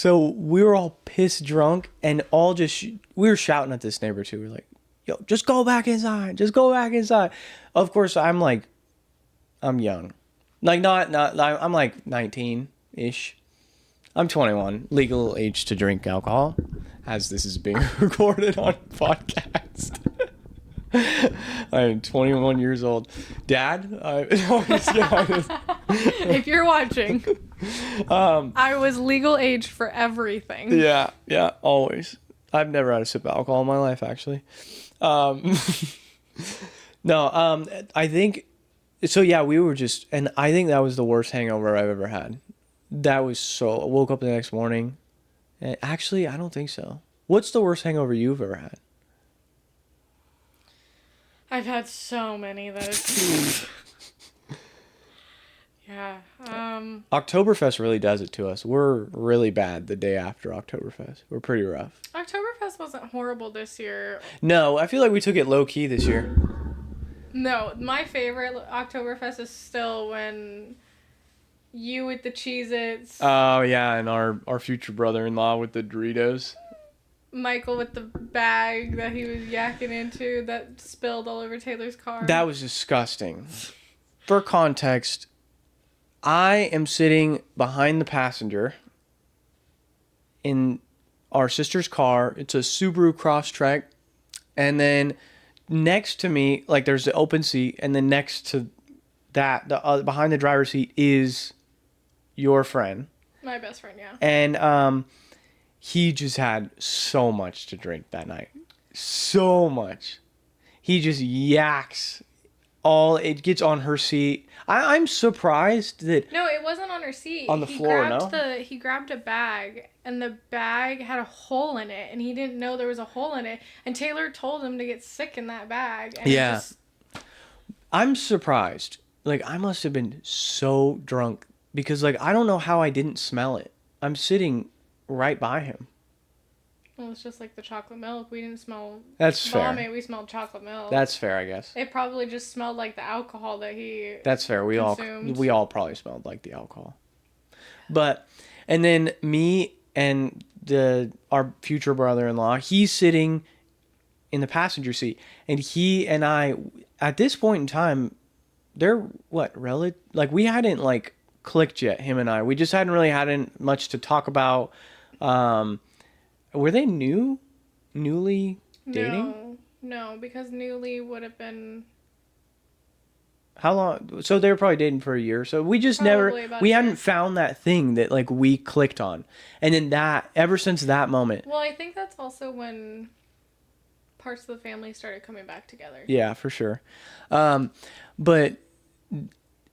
So we were all pissed drunk and all just, we were shouting at this neighbor too. We were like, yo, just go back inside. Just go back inside. Of course, I'm like, I'm young. Like, I'm like 19-ish. I'm 21, legal age to drink alcohol, as this is being recorded on podcast. I am 21 years old. Dad, if you're watching, I was legal age for everything. Yeah, always. I've never had a sip of alcohol in my life, actually. No, I think, so yeah, we were just, and I think that was the worst hangover I've ever had. That was so, I woke up the next morning, and actually, I don't think so. What's the worst hangover you've ever had? I've had so many that it's... Yeah. Oktoberfest really does it to us. We're really bad the day after Oktoberfest. We're pretty rough. Oktoberfest wasn't horrible this year. No, I feel like we took it low key this year. No, my favorite Oktoberfest is still when you with the Cheez-Its. Oh, yeah, and our future brother-in-law with the Doritos. Michael with the bag that he was yakking into that spilled all over Taylor's car. That was disgusting. For context, I am sitting behind the passenger in our sister's car. It's a Subaru Crosstrek. And then next to me, like, there's the open seat. And then next to that, behind the driver's seat is your friend. My best friend, yeah. And he just had so much to drink that night. So much. He just yaks. It gets on her seat. I'm surprised that... No, it wasn't on her seat. On the floor, no? He grabbed a bag, and the bag had a hole in it, and he didn't know there was a hole in it. And Taylor told him to get sick in that bag. And yeah. I'm surprised. Like, I must have been so drunk. Because, like, I don't know how I didn't smell it. I'm sitting right by him. Well, it's just like the chocolate milk. We didn't smell That's vomit. fair. We smelled chocolate milk. That's fair, I guess. It probably just smelled like the alcohol that he That's fair. We consumed. all probably smelled like the alcohol. But, and then me and our future brother-in-law, he's sitting in the passenger seat. And he and I, at this point in time, they're, like, we hadn't, like, clicked yet, him and I. We just hadn't really had much to talk about. Were they newly dating? No, because newly would have been... How long? So they were probably dating for a year. So we just hadn't found that thing that, like, we clicked on. And then ever since that moment. Well, I think that's also when parts of the family started coming back together. Yeah, for sure. But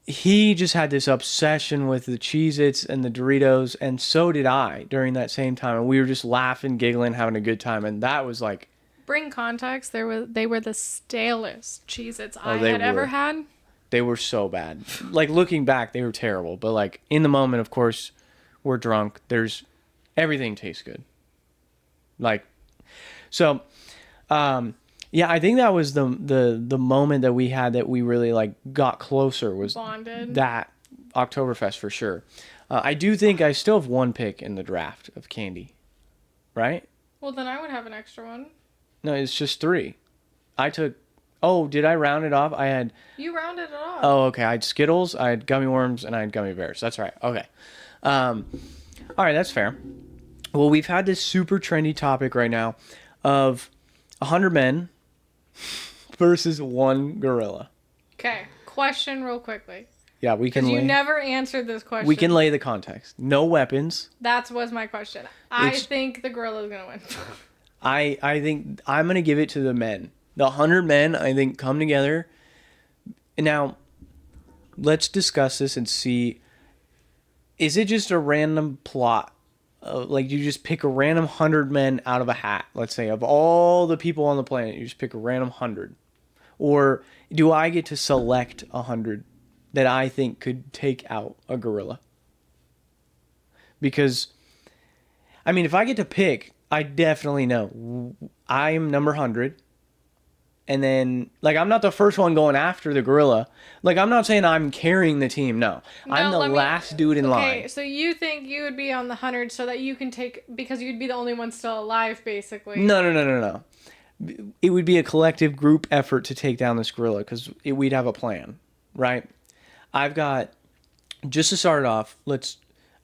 he just had this obsession with the Cheez-Its and the Doritos, and so did I during that same time. And we were just laughing, giggling, having a good time. And that was like... Bring context, they were the stalest Cheez-Its I had ever had. They were so bad. Like, looking back, they were terrible. But, like, in the moment, of course, we're drunk. Everything tastes good. Like, so... yeah, I think that was the moment that we had that we really, like, got closer, was bonded. That Oktoberfest for sure. I do think I still have one pick in the draft of candy, right? Well, then I would have an extra one. No, it's just 3. I took... Oh, did I round it off? You rounded it off. Oh, okay. I had Skittles, I had gummy worms, and I had gummy bears. That's right. Okay. All right, that's fair. Well, we've had this super trendy topic right now of 100 men versus 1 gorilla. Okay. Question real quickly. Yeah, we can. You never answered this question. We can lay the context. No weapons. That was my question. I think the gorilla's gonna win. I think I'm gonna give it to the men. The 100 men, I think, come together. Now, let's discuss this and see. Is it just a random plot? Like, you just pick a random 100 men out of a hat, let's say, of all the people on the planet, you just pick a random 100. Or do I get to select 100 that I think could take out a gorilla? Because, I mean, if I get to pick, I definitely know I'm number 100. And then, like, I'm not the first one going after the gorilla. Like, I'm not saying I'm carrying the team. No, I'm the last dude in line. Okay, so you think you would be on the 100 so that you can take, because you'd be the only one still alive, basically. No. It would be a collective group effort to take down this gorilla because we'd have a plan, right? I've got, just to start it off,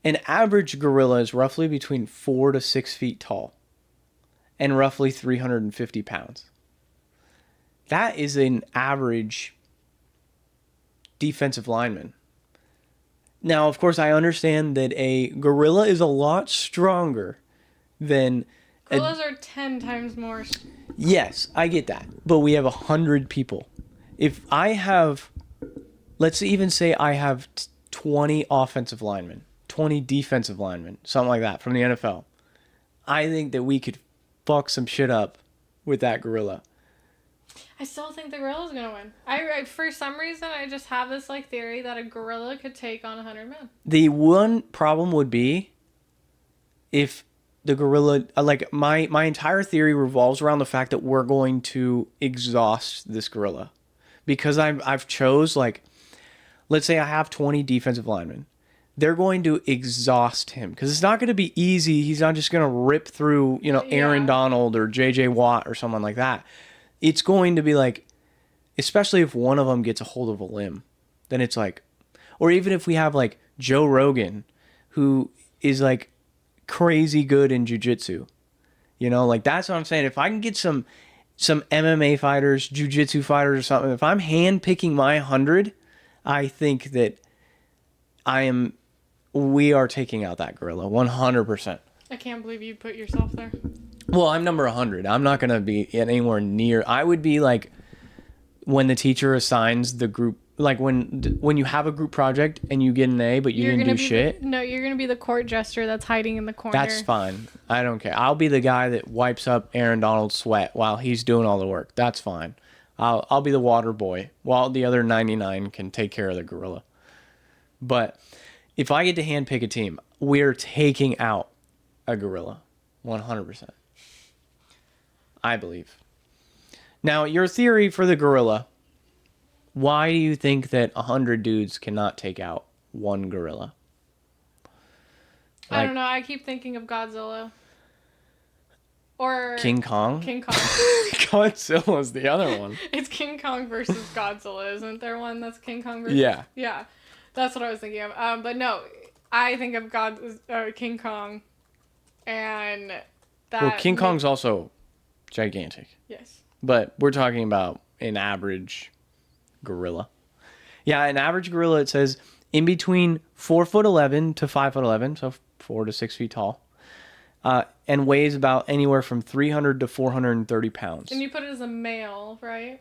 an average gorilla is roughly between 4 to 6 feet tall and roughly 350 pounds. That is an average defensive lineman. Now, of course, I understand that a gorilla is a lot stronger than... Gorillas are 10 times more. Yes, I get that. But we have 100 people. If I have... Let's even say I have 20 offensive linemen, 20 defensive linemen, something like that from the NFL. I think that we could fuck some shit up with that gorilla. I still think the gorilla's gonna win. I for some reason I just have this like theory that a gorilla could take on 100 men. The one problem would be if the gorilla, like my entire theory revolves around the fact that we're going to exhaust this gorilla, because I've chose, like, let's say I have 20 defensive linemen. They're going to exhaust him because it's not going to be easy. He's not just going to rip through, Aaron Donald or J.J. Watt or someone like that. It's going to be like, especially if one of them gets a hold of a limb, then it's like, or even if we have like Joe Rogan, who is like crazy good in jiu-jitsu, like that's what I'm saying. If I can get some MMA fighters, jiu-jitsu fighters or something, if I'm hand picking my 100, I think that we are taking out that gorilla 100%. I can't believe you put yourself there. Well, I'm number 100. I'm not going to be anywhere near. I would be like when the teacher assigns the group, like when you have a group project and you get an A, but you didn't do shit. No, you're going to be the court jester that's hiding in the corner. That's fine. I don't care. I'll be the guy that wipes up Aaron Donald's sweat while he's doing all the work. That's fine. I'll be the water boy while the other 99 can take care of the gorilla. But if I get to handpick a team, we're taking out a gorilla 100%. I believe. Now, your theory for the gorilla, why do you think that 100 dudes cannot take out one gorilla? I don't know. I keep thinking of Godzilla. Or King Kong? King Kong. Godzilla's the other one. It's King Kong versus Godzilla. Isn't there one that's King Kong versus... Yeah. Yeah. That's what I was thinking of. But no, I think of King Kong. And that... Well, King Kong's also gigantic. Yes. But we're talking about an average gorilla. Yeah, an average gorilla, it says, in between 4'11" to 5'11", so 4 to 6 feet tall, and weighs about anywhere from 300 to 430 pounds. And you put it as a male, right?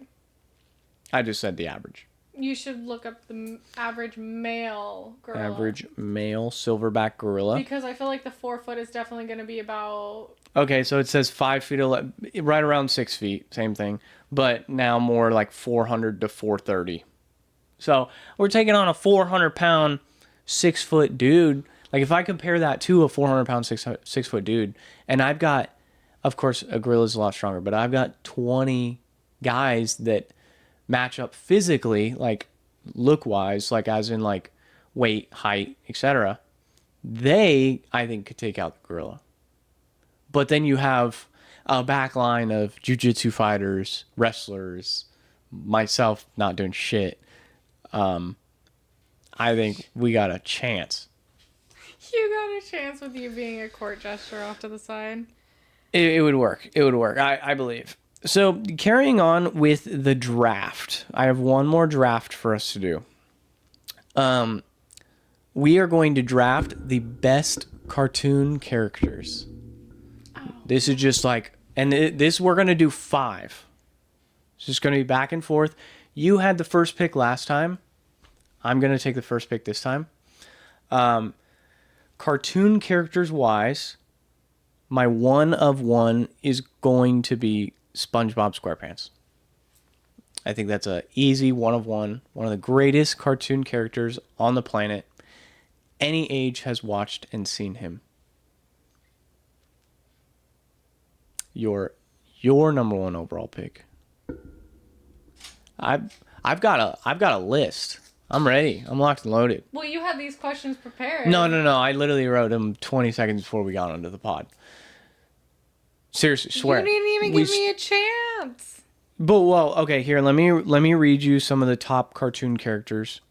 I just said the average. You should look up the average male gorilla. Average male silverback gorilla. Because I feel like the 4 foot is definitely going to be about... Okay, so it says 5 feet, right around 6 feet, same thing, but now more like 400 to 430. So we're taking on a 400-pound, 6-foot dude. Like if I compare that to a 400-pound, 6-foot dude, and I've got, of course, a gorilla's a lot stronger, but I've got 20 guys that match up physically, like look-wise, like as in like weight, height, etc. They, I think, could take out the gorilla. But then you have a back line of jiu-jitsu fighters, wrestlers, myself not doing shit. I think we got a chance. You got a chance with you being a court jester off to the side. It would work. It would work. I believe. So carrying on with the draft, I have one more draft for us to do. We are going to draft the best cartoon characters. This is just like, and this we're going to do 5. It's just going to be back and forth. You had the first pick last time. I'm going to take the first pick this time. Cartoon characters wise, my one of one is going to be SpongeBob SquarePants. I think that's a easy one of one of the greatest cartoon characters on the planet. Any age has watched and seen him. Your number one overall pick. I've got a list. I'm ready. I'm locked and loaded. Well, you had these questions prepared. No. I literally wrote them 20 seconds before we got onto the pod. Seriously, swear. You didn't even give me a chance. But well, okay. Here, let me read you some of the top cartoon characters.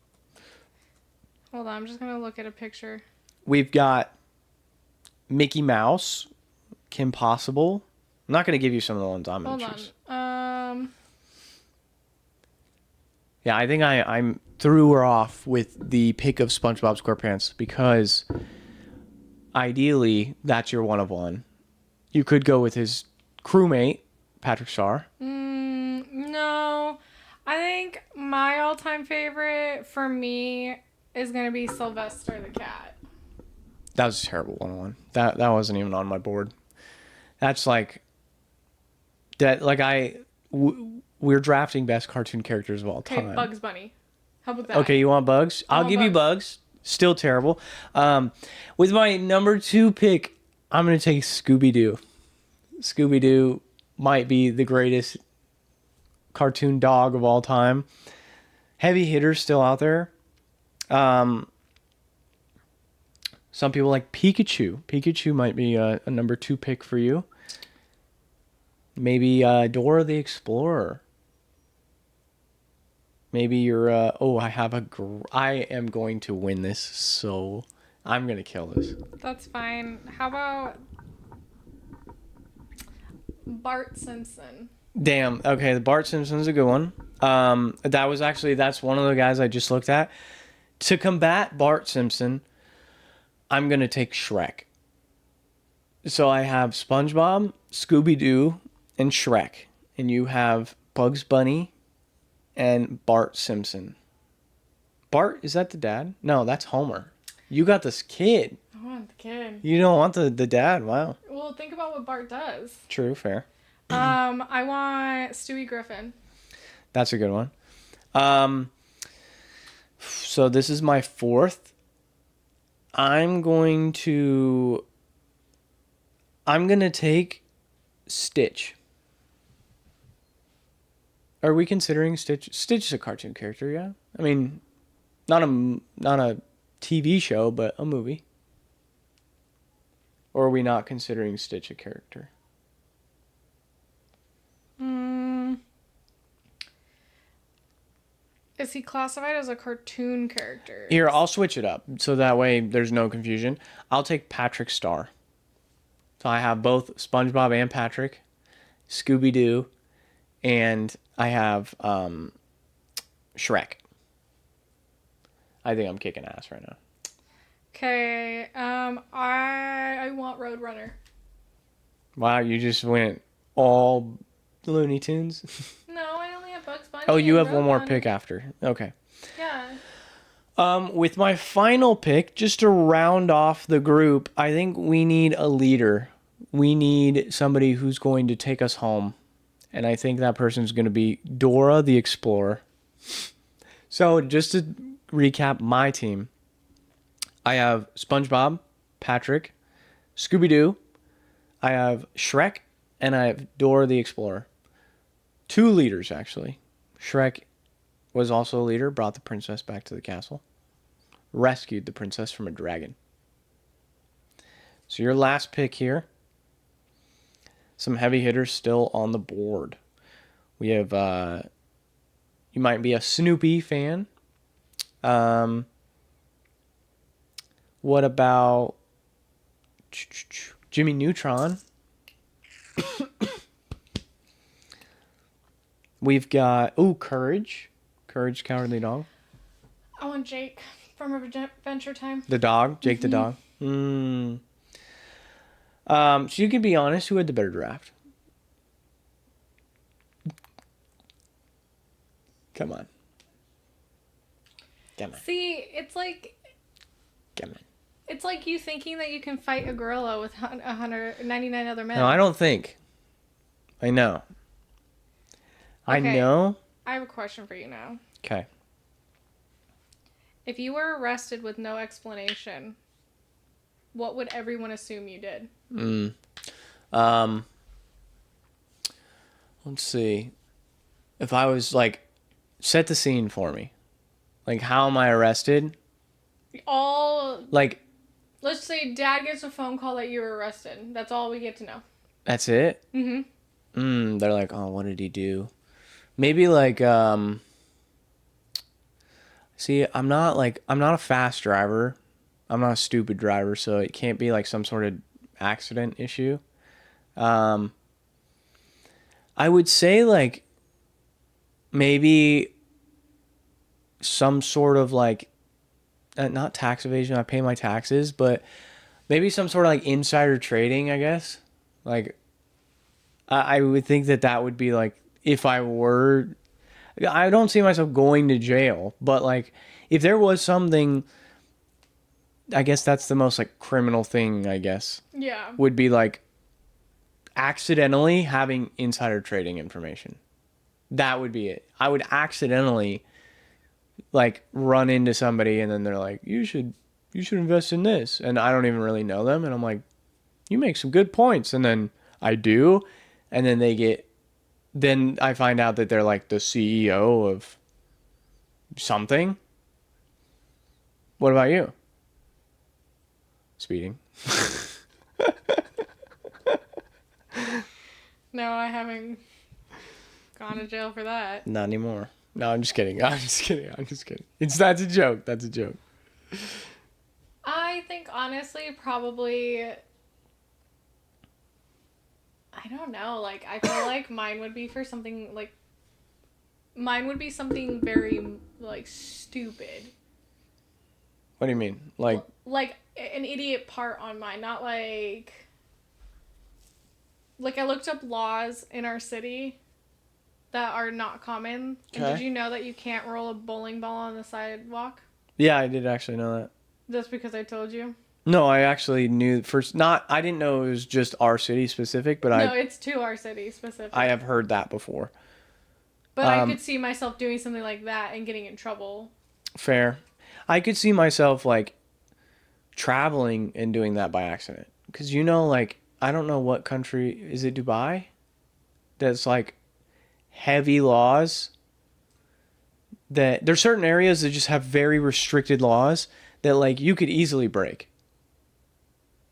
Hold on, I'm just gonna look at a picture. We've got Mickey Mouse, Kim Possible. I'm not gonna give you some of the ones I'm gonna choose. Hold on. Yeah, I think I'm threw her off with the pick of SpongeBob SquarePants because ideally that's your one of one. You could go with his crewmate, Patrick Star. No. I think my all-time favorite for me is gonna be Sylvester the cat. That was a terrible one-on-one. That wasn't even on my board. That's like that. Like we're drafting best cartoon characters of all time. Okay, Bugs Bunny. How about that? Okay, you want Bugs? I'll give you Bugs. Still terrible. With my number 2 pick, I'm gonna take Scooby-Doo. Scooby-Doo might be the greatest cartoon dog of all time. Heavy hitters still out there. Some people like Pikachu. Pikachu might be a number 2 pick for you. Maybe Dora the Explorer. Maybe you're. I am going to win this, so I'm gonna kill this. That's fine. How about Bart Simpson? Damn. Okay, the Bart Simpson's a good one. That's one of the guys I just looked at. To combat Bart Simpson, I'm gonna take Shrek. So I have SpongeBob, Scooby-Doo, and Shrek, and you have Bugs Bunny and Bart Simpson. Bart, is that the dad? No, that's Homer. You got this kid. I want the kid. You don't want the dad. Wow. Well, think about what Bart does. True, fair. I want Stewie Griffin. That's a good one. So this is my 4th. I'm going to take Stitch. Are we considering Stitch? Stitch is a cartoon character, yeah. I mean, not a TV show, but a movie. Or are we not considering Stitch a character? Is he classified as a cartoon character? Here, I'll switch it up so that way there's no confusion. I'll take Patrick Star. So I have both SpongeBob and Patrick, Scooby-Doo, and I have Shrek. I think I'm kicking ass right now. Okay, I want Roadrunner. Wow, you just went all Looney Tunes? No, I only have Bugs Bunny. Oh, you have Roadrunner. one more pick after. Okay. Yeah. With my final pick, just to round off the group, I think we need a leader. We need somebody who's going to take us home. And I think that person's going to be Dora the Explorer. So just to recap my team, I have SpongeBob, Patrick, Scooby-Doo, I have Shrek, and I have Dora the Explorer. 2 leaders, actually. Shrek was also a leader, brought the princess back to the castle, rescued the princess from a dragon. So your last pick here. Some heavy hitters still on the board. We have, you might be a Snoopy fan. What about Jimmy Neutron? We've got, Courage. Courage, Cowardly Dog. I want Jake from Adventure Time. The dog? Jake the dog? So you can be honest, who had the better draft? Come on. See, it's like... Come on. It's like you thinking that you can fight a gorilla with 199 other men. No, I don't think. I know. I know. I have a question for you now. Okay. If you were arrested with no explanation, what would everyone assume you did? Let's see. If I was like set the scene for me. Like, how am I arrested? All Like, let's say dad gets a phone call that you were arrested. That's all we get to know. that's it? They're like, oh, what did he do? Maybe like, see, I'm not a fast driver. I'm not a stupid driver, so it can't be like some sort of accident issue. Um, I would say like maybe some sort of like, not tax evasion. I pay my taxes, but maybe some sort of like insider trading, I guess. Like, I would think that that would be like, if I were, I don't see myself going to jail, but like, if there was something, I guess that's the most like criminal thing, I guess, Yeah. would be like accidentally having insider trading information. That would be it. I would accidentally like run into somebody and then they're like, you should invest in this. And I don't even really know them. And I'm like, you make some good points. And then I do. And then then I find out that they're like the CEO of something. What about you? Speeding. No, I haven't gone to jail for that. Not anymore. No, I'm just kidding. I'm just kidding. That's a joke. That's a joke. I think honestly, probably. I don't know. Like, I feel like mine would be for something like. Mine would be something very like stupid. What do you mean? Like an idiot part on mine, not like. Like, I looked up laws in our city that are not common. And Okay. did you know that you can't roll a bowling ball on the sidewalk? Yeah, I did actually know that. Just because I told you? No, I actually knew first. Not, I didn't know it was just our city specific, but No, it's to our city specific. I have heard that before. But I could see myself doing something like that and getting in trouble. Fair. I could see myself like traveling and doing that by accident. Because like, I don't know what country, is it Dubai? That's like heavy laws. That there's certain areas that just have very restricted laws that like you could easily break.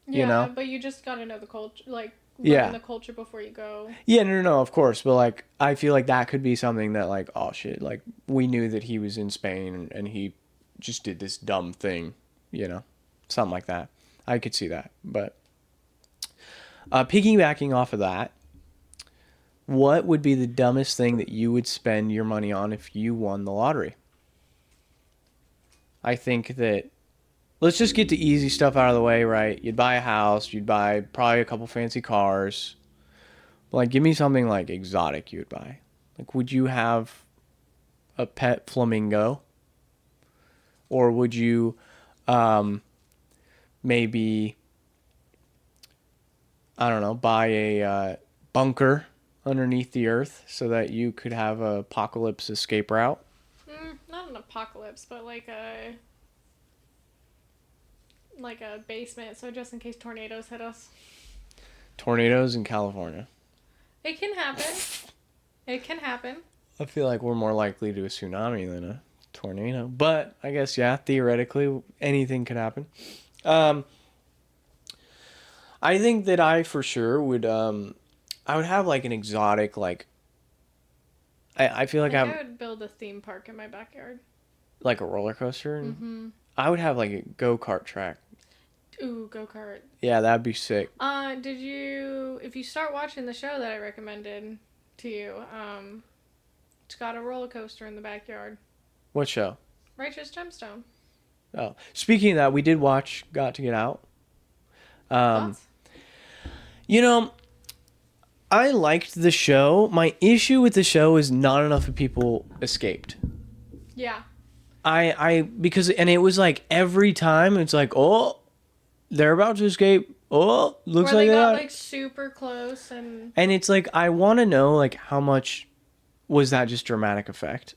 Yeah, You know? but you just gotta know the culture, like, Yeah. learn the culture before you go. Yeah, no, of course. But like, I feel like that could be something that like, oh shit, like we knew that he was in Spain and he just did this dumb thing, something like that. I could see that. But piggybacking off of that, what would be the dumbest thing that you would spend your money on if you won the lottery? I think that, let's just get the easy stuff out of the way, right? You'd buy a house, you'd buy probably a couple fancy cars. Like, give me something like exotic you would buy. Like, would you have a pet flamingo? Or would you maybe, I don't know, buy a bunker underneath the earth so that you could have a apocalypse escape route? Not an apocalypse, but like a basement, so just in case tornadoes hit us. Tornadoes in California. It can happen. It can happen. I feel like we're more likely to a tsunami than a tornado. But I guess, yeah, theoretically, anything could happen. I think that I for sure would, I would have like an exotic, like, I feel like I I'm would build a theme park in my backyard. like a roller coaster. Mm-hmm. I would have like a go-kart track. Ooh, go-kart. Yeah, that'd be sick. If you start watching the show that I recommended to you, it's got a roller coaster in the backyard. What show? Righteous Gemstone. Oh, speaking of that, we did watch Got to Get Out. Thoughts? I liked the show. My issue with the show is not enough people escaped. Yeah. Because it was like every time it's like, oh, they're about to escape. Oh, looks Where like they got that. like super close and And it's like, I want to know like how much was that just dramatic effect?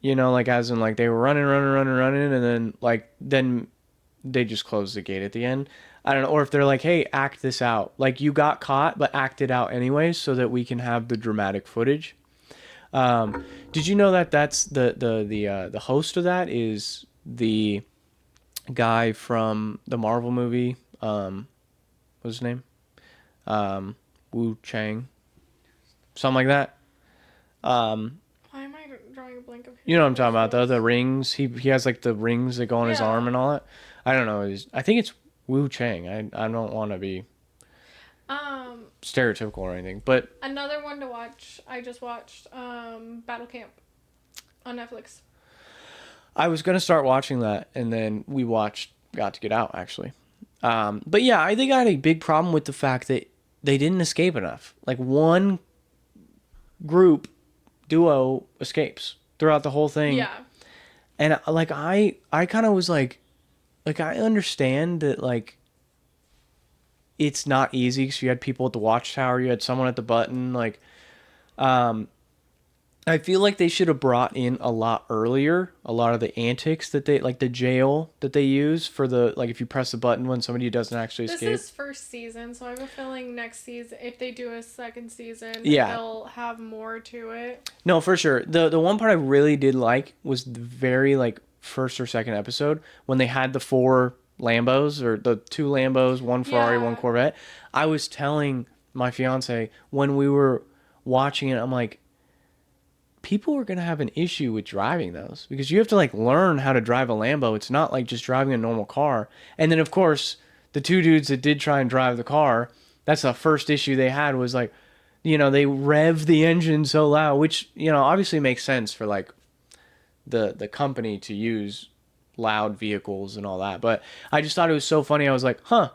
Like as in like they were running, and then they just closed the gate at the end. I don't know, or if they're like, hey, act this out. Like, you got caught, but act it out anyways so that we can have the dramatic footage. Did you know that that's the host of that is the guy from the Marvel movie? What's his name? Wu Chang, something like that. Um, Why am I drawing a blank of who you know what that I'm talking host about? The was? rings. He has like the rings that go on his arm Yeah. and all that. I don't know. I think it's Wu Chang. I don't want to be Um, stereotypical or anything, but Another one to watch. I just watched Battle Camp on Netflix. I was gonna start watching that, and then we watched Got to Get Out actually. But yeah, I think I had a big problem with the fact that they didn't escape enough. Like one group duo escapes throughout the whole thing, Yeah. and like I kind of was like I understand that like it's not easy because you had people at the watchtower, you had someone at the button, like um I feel like they should have brought in a lot earlier a lot of the antics that they like the jail that they use for the like if you press the button when somebody doesn't actually This escape. is first season, so I have a feeling next season, if they do a second season, Yeah, they'll have more to it. no, for sure. The one part I really did like was the very like first or second episode when they had the four Lambos or the two Lambos, one Ferrari, one Yeah. Corvette. I was telling my fiance when we were watching it, I'm like, people are gonna have an issue with driving those because you have to like learn how to drive a Lambo. It's not like just driving a normal car. And then of course the two dudes that did try and drive the car, that's the first issue they had was like, they rev the engine so loud, which obviously makes sense for like the company to use loud vehicles and all that. But I just thought it was so funny. I was like, huh,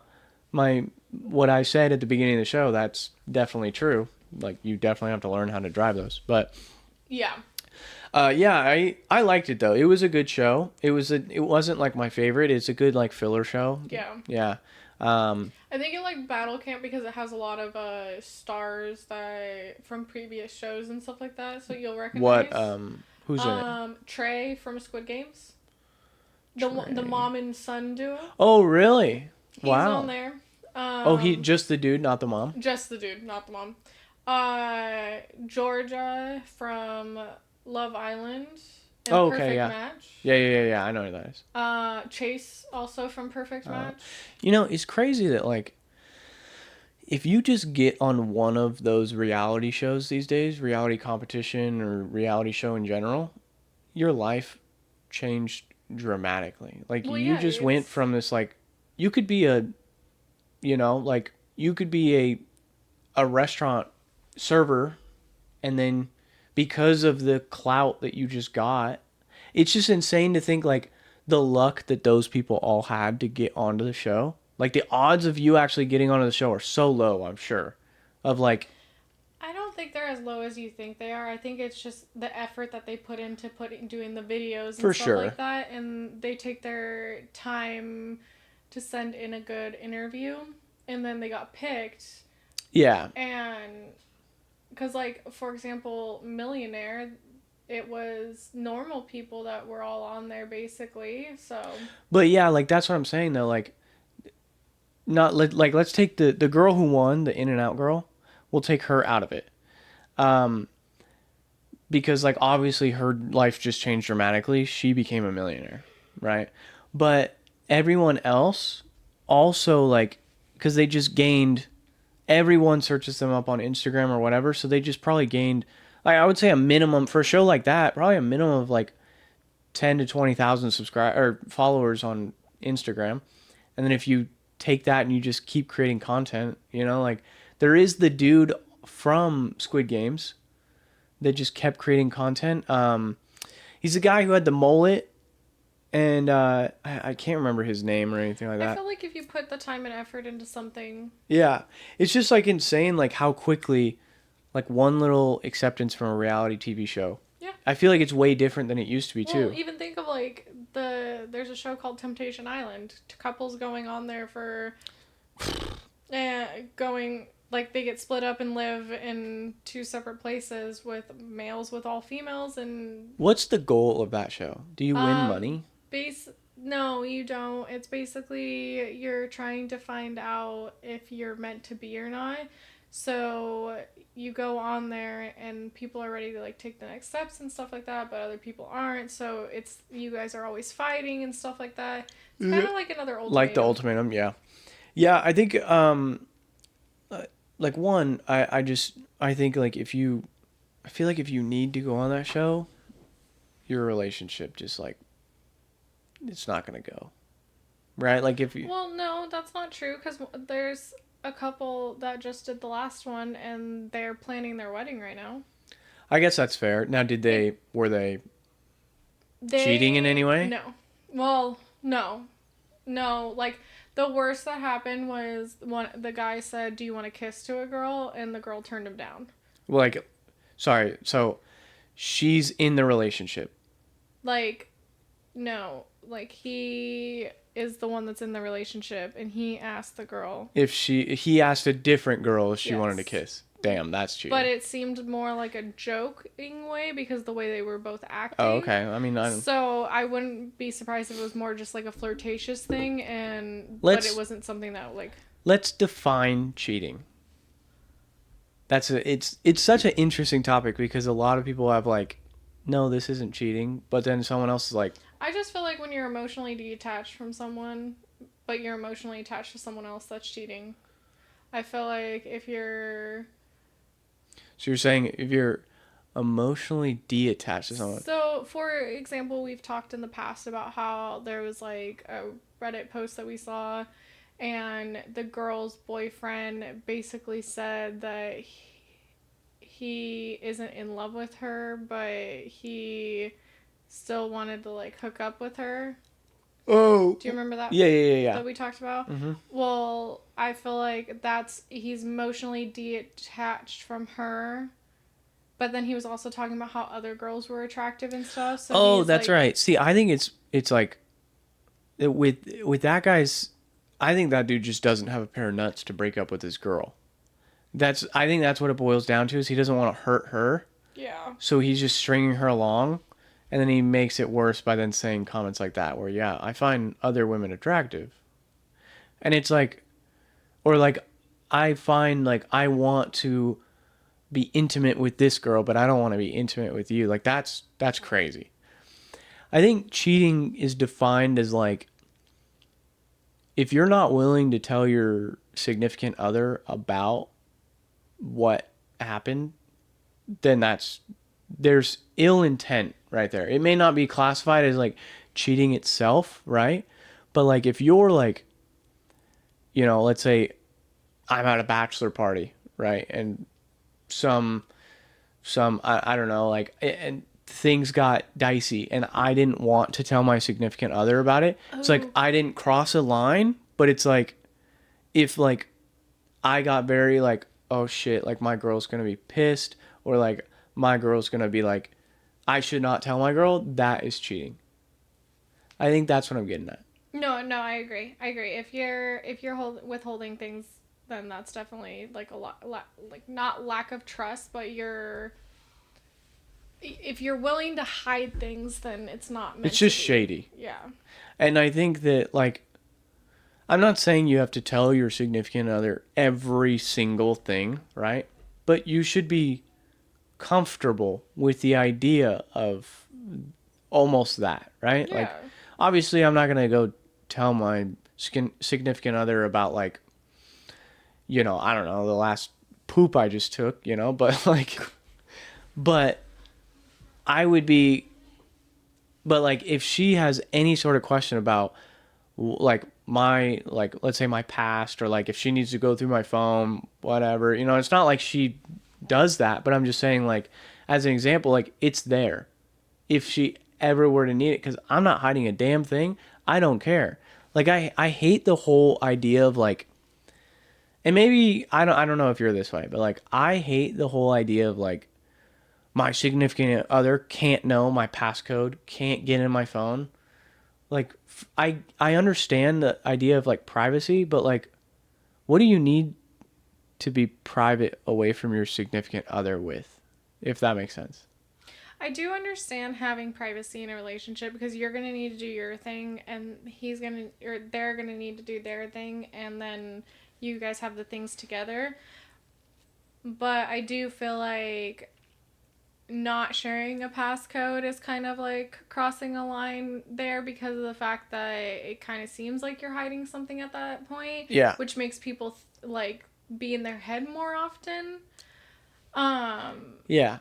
my what I said at the beginning of the show, that's definitely true. Like you definitely have to learn how to drive those. But Yeah. yeah, I liked it though. It was a good show. It wasn't like my favorite. It's a good like filler show. Yeah. Yeah. Um, I think you like Battle Camp because it has a lot of stars that from previous shows and stuff like that, so you'll what recognize. who's in it? Trey from Squid Games. The Trey. mom and son duo. Oh, really? He's on Wow. there. Oh, he just the dude, not the mom. Just the dude, not the mom. Georgia from Love Island and Oh, okay, Perfect yeah. Match. Yeah. I know who that is. Chase also from Perfect Match. It's crazy that like if you just get on one of those reality shows these days, reality competition or reality show in general, your life changed dramatically. Like Well, you yeah, just went from this like you could be like you could be a restaurant server and then because of the clout that you just got, it's just insane to think like the luck that those people all had to get onto the show. Like the odds of you actually getting onto the show are so low, I'm sure. Of like I don't think they're as low as you think they are. I think it's just the effort that they put into doing the videos and for stuff sure. like that, and they take their time to send in a good interview, and then they got picked. Yeah. And because, like, for example, Millionaire, it was normal people that were all on there basically. So But yeah, like that's what I'm saying though. Like not like let's take the girl who won, the In and Out girl. We'll take her out of it. Um, because like obviously her life just changed dramatically. She became a millionaire, right? But everyone else also like because they just gained. Everyone searches them up on Instagram or whatever, so they just probably gained. Like I would say a minimum for a show like that, probably a minimum of like 10 to 20,000 subscribe or followers on Instagram. And then if you take that and you just keep creating content, like there is the dude from Squid Games that just kept creating content. He's the guy who had the mullet, and I can't remember his name or anything like I that. feel like if you put the time and effort into something, Yeah, it's just like insane, like how quickly, like one little acceptance from a reality TV show. yeah. I feel like it's way different than it used to be Well, too. even think of like there's a show called Temptation Island. Couples going on there for going like they get split up and live in two separate places with males with all females and What's the goal of that show? Do you win um money? base no, you don't. It's basically you're trying to find out if you're meant to be or not. So you go on there and people are ready to like take the next steps and stuff like that, but other people aren't. So it's you guys are always fighting and stuff like that. It's kind of like another Like the ultimatum. ultimatum, yeah. Yeah, I think like one, I think like if you I feel like if you need to go on that show, your relationship just like it's not going to go. Right? Like if you Well, no, that's not true because there's a couple that just did the last one and they're planning their wedding right now. I guess that's fair. Now It were they cheating in any they way? no. Well, no. No, like the worst that happened was one the guy said, "Do you want to kiss to a girl?" and the girl turned him down. Like sorry. So she's in the relationship. Like no, like he is the one that's in the relationship and he asked the girl. If he asked a different girl if she wanted to Yes. kiss. Damn, that's But cheating. it seemed more like a joking way because the way they were both Oh, acting. okay. I mean, So I wouldn't be surprised if it was more just like a flirtatious thing and but it let's wasn't something that like let's define cheating. It's such an interesting topic because a lot of people have like, no, this isn't cheating, but then someone else is like, I just feel like when you're emotionally detached from someone, but you're emotionally attached to someone else, that's cheating. I feel like if you're so you're saying if you're emotionally detached to someone, so for example, we've talked in the past about how there was like a Reddit post that we saw and the girl's boyfriend basically said that he isn't in love with her, but he still wanted to like hook up with her. oh, Do you remember that yeah. that we talked about? Mm-hmm. Well, I feel like that's he's emotionally detached from her, but then he was also talking about how other girls were attractive and stuff. So Oh, he's that's like, right. See, I think it's like with that guy's. I think that dude just doesn't have a pair of nuts to break up with his girl. I think that's what it boils down to is he doesn't want to hurt her, yeah, so he's just stringing her along, and then he makes it worse by then saying comments like that where yeah, I find other women attractive. And it's like or like I find like I want to be intimate with this girl, but I don't want to be intimate with you. Like that's crazy. I think cheating is defined as like if you're not willing to tell your significant other about what happened, then there's ill intent right there. It may not be classified as like cheating itself, right? But like if you're like, let's say I'm at a bachelor party, right? And some I don't know, like and things got dicey and I didn't want to tell my significant other about it. It's like oh, I didn't cross a line, but it's like if like I got very like, oh shit, like my girl's gonna be pissed, or like my girl's gonna be like, I should not tell my girl, that is cheating. I think that's what I'm getting at. no, no, I agree. I agree. If you're withholding things, then that's definitely like a lot, like not lack of trust, but you're if you're willing to hide things, then it's not It's meant to just be. shady. Yeah. And I think that like I'm not saying you have to tell your significant other every single thing, right? But you should be comfortable with the idea of almost that, right? Like, Yeah. obviously, I'm not going to go tell my significant other about, like, I don't know, the last poop I just took, but like, but I would be, but like, if she has any sort of question about, like, like, let's say my past, or like, if she needs to go through my phone, whatever, it's not like she does that, but I'm just saying, like, as an example, like, it's there if she ever were to need it because I'm not hiding a damn thing. I don't care. Like I hate the whole idea of like and maybe I don't know if you're this way, but like I hate the whole idea of like my significant other can't know my passcode, can't get in my phone. Like I understand the idea of like privacy, but like what do you need to be private away from your significant other with? If that makes sense. I do understand having privacy in a relationship because you're going to need to do your thing and he's going to or they're going to need to do their thing and then you guys have the things together. but I do feel like not sharing a passcode is kind of like crossing a line there because of the fact that it kind of seems like you're hiding something at that point, Yeah. which makes people like be in their head more often. Um, Yeah.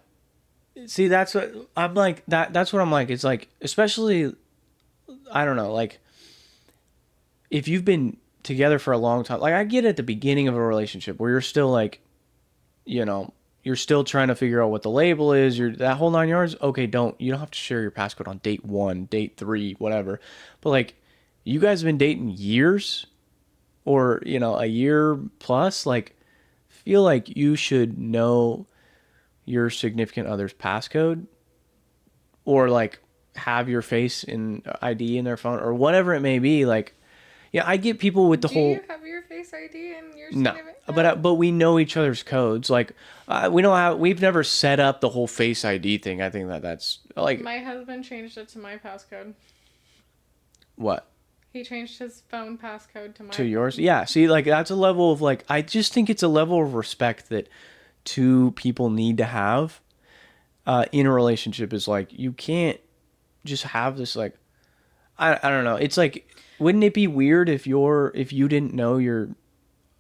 See, that's what I'm like. That's what I'm like. It's like, especially, I don't know, like if you've been together for a long time. Like I get at the beginning of a relationship where you're still like, you know, you're still trying to figure out what the label is. You're that whole 9 yards. Okay, you don't have to share your passcode on date 1, date 3, whatever. But like, you guys have been dating years, or a year plus. Like, feel like you should know your significant other's passcode, or like have your face in ID in their phone or whatever it may be. Like, yeah, I get people with the do you whole have your Face ID and your no, significant? but we know each other's codes. Like, we know how we've never set up the whole Face ID thing. I think that's like My husband changed it to my passcode. what He changed his phone passcode to my to yours. phone. Yeah, see, like that's a level of like I just think it's a level of respect that two people need to have in a relationship. Is like you can't just have this like I don't know. It's like wouldn't it be weird if you didn't know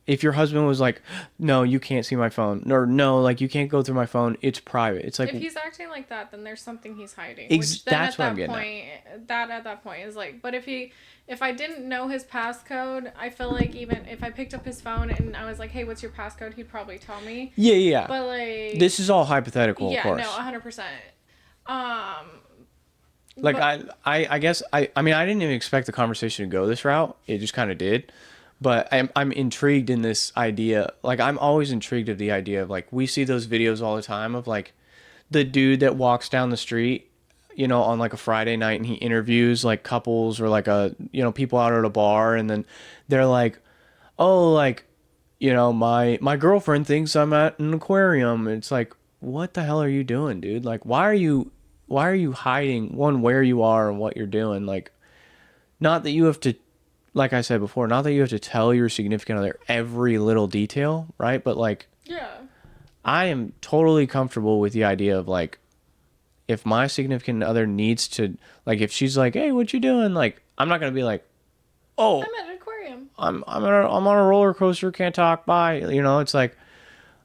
if your husband was like, no, you can't see my phone, or no, like you can't go through my phone, it's private. It's like If he's acting like that, then there's something he's hiding. Which then that's at what I'm that getting point, that at that point is like. But if I didn't know his passcode, I feel like even if I picked up his phone and I was like, "Hey, what's your passcode?" He'd probably tell me. Yeah, yeah. But like, This is all hypothetical, of yeah, no, course. 100%. Um, Like but I guess I mean I didn't even expect the conversation to go this route. It just kind of did. But I'm intrigued in this idea. Like I'm always intrigued of the idea of like we see those videos all the time of like the dude that walks down the street, on like a Friday night and he interviews like couples or like people out at a bar, and then they're like, "Oh, like, my girlfriend thinks I'm at an aquarium." And it's like, "What the hell are you doing, dude? Like why are you hiding one where you are and what you're doing? Like not that you have to like I said before, not that you have to tell your significant other every little detail, right? But like yeah, I am totally comfortable with the idea of like if my significant other needs to like if she's like, "Hey, what you doing?" Like I'm not going to be like, "Oh, I'm at an aquarium. I'm on a roller coaster, can't talk, bye." It's like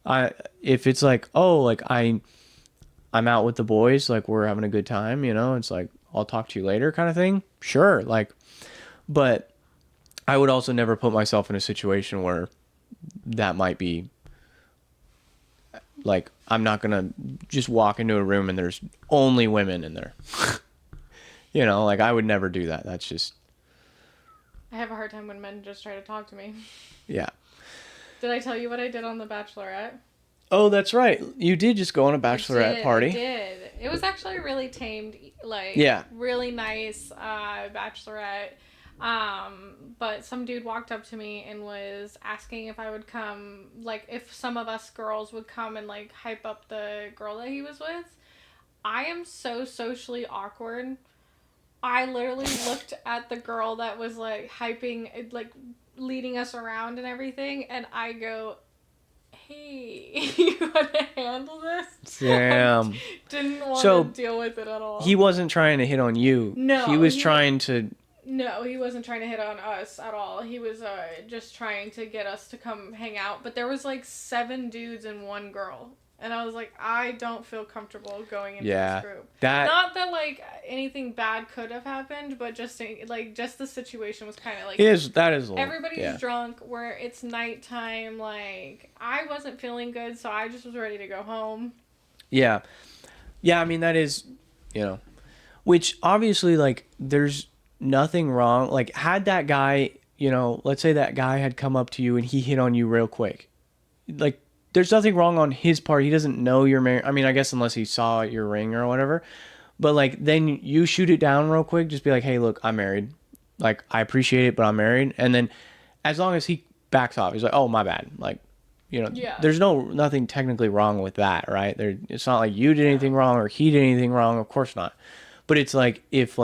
I if it's like, "Oh, like I'm out with the boys, like we're having a good time," it's like I'll talk to you later kind of thing. Sure, like but I would also never put myself in a situation where that might be like I'm not gonna just walk into a room and there's only women in there. Like I would never do that. That's just I have a hard time when men just try to talk to me. yeah. Did I tell you what I did on The Bachelorette? Oh, that's right. You did just go on a bachelorette party. I did. It was actually really tamed, like Yeah. really nice bachelorette. But some dude walked up to me and was asking if I would come, like if some of us girls would come and like hype up the girl that he was with. I am so socially awkward. I literally looked at the girl that was like hyping, like leading us around and everything, and I go, "Hey, you want to handle this?" Damn. I didn't want So to deal with it at all. he wasn't trying to hit on you. No, He was trying to. No, he wasn't trying to hit on us at all. He was just trying to get us to come hang out. But there was like 7 dudes and 1 girl. And I was like, I don't feel comfortable going into this group. Not that like anything bad could have happened, but just like just the situation was kind of like that is a little, everybody's drunk where it's nighttime. Like I wasn't feeling good, so I just was ready to go home. Yeah. I mean that is, which obviously like there's nothing wrong. Like had that guy, let's say that guy had come up to you and he hit on you real quick, like. There's nothing wrong on his part. He doesn't know you're married. I mean, I guess unless he saw your ring or whatever. But like, then you shoot it down real quick. Just be like, "Hey, look, I'm married. Like, I appreciate it, but I'm married." And then, as long as he backs off, he's like, "Oh, my bad." Like, Yeah. there's nothing technically wrong with that, right? It's not like you did anything wrong or he did anything wrong. Of course not. But it's like if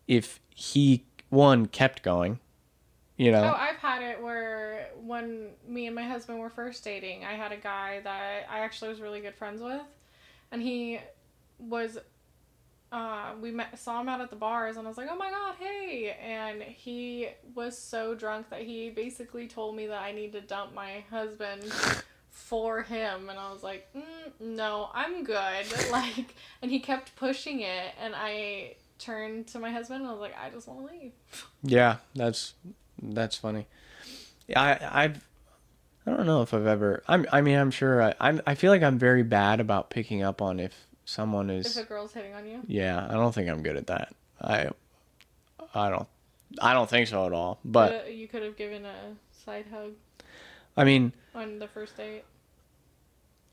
if he kept going. Oh, I've had it where when me and my husband were first dating, I had a guy that I actually was really good friends with, and he was saw him out at the bars, and I was like, oh my god, hey, and he was so drunk that he basically told me that I need to dump my husband for him, and I was like, no, I'm good, like, and he kept pushing it, and I turned to my husband and I was like, I just want to leave. Yeah, that's funny. I don't know if I've ever. I mean, I'm sure. I feel like I'm very bad about picking up on if someone If a is. girl's hitting on you. Yeah, I don't think I'm good at that. I don't. I don't think so at all. But You could have given a side hug I mean, on the first date.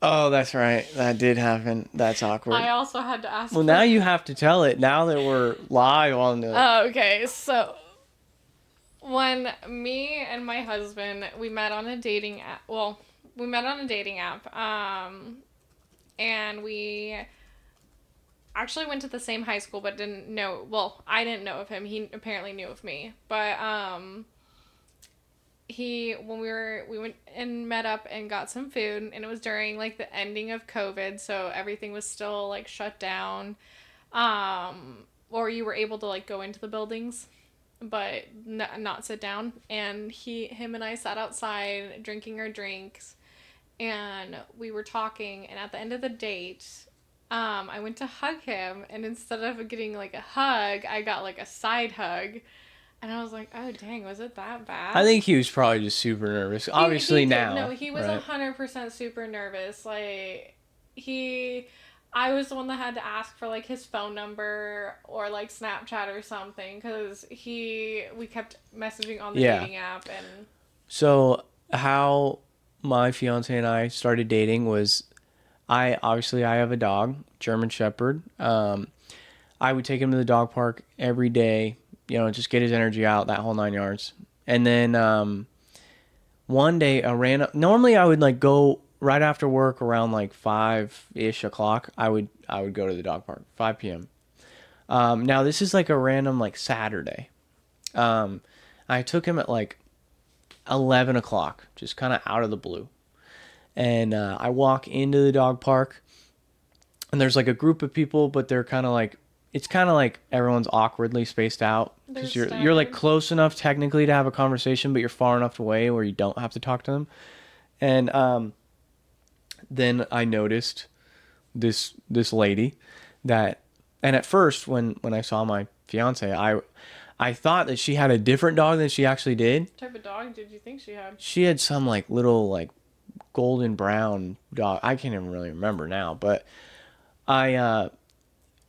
oh, that's right. That did happen. That's awkward. I also had to ask Well, for. now you have to tell it. Now that we're live on the. Oh, okay, so when me and my husband we met on a dating app. Well, we met on a dating app. And we actually went to the same high school, but didn't know. Well, I didn't know of him. He apparently knew of me, but he when we went and met up and got some food, and it was during like the ending of COVID, so everything was still like shut down, or you were able to like go into the buildings but not sit down, and him and I sat outside drinking our drinks, and we were talking, and at the end of the date, I went to hug him, and instead of getting like a hug, I got like a side hug. And I was like, oh, dang, was it that bad? I think he was probably just super nervous. Obviously he now. No, he was right? 100% super nervous. Like, I was the one that had to ask for, like, his phone number or, like, Snapchat or something. Because we kept messaging on the dating app. And so how my fiance and I started dating was I have a dog, German Shepherd. I would take him to the dog park every day, just get his energy out, that whole 9 yards. And then one day normally I would like go right after work around like 5-ish o'clock. I would go to the dog park, 5 p.m. Now this is like a random like Saturday. I took him at like 11 o'clock, just kind of out of the blue. And I walk into the dog park, and there's like a group of people, but they're kind of like, it's kind of like everyone's awkwardly spaced out because you're like close enough technically to have a conversation, but you're far enough away where you don't have to talk to them. And then I noticed this lady that, and at first when I saw my fiance, I thought that she had a different dog than she actually did. what type of dog did you think she had? She had some like little like golden brown dog. I can't even really remember now, but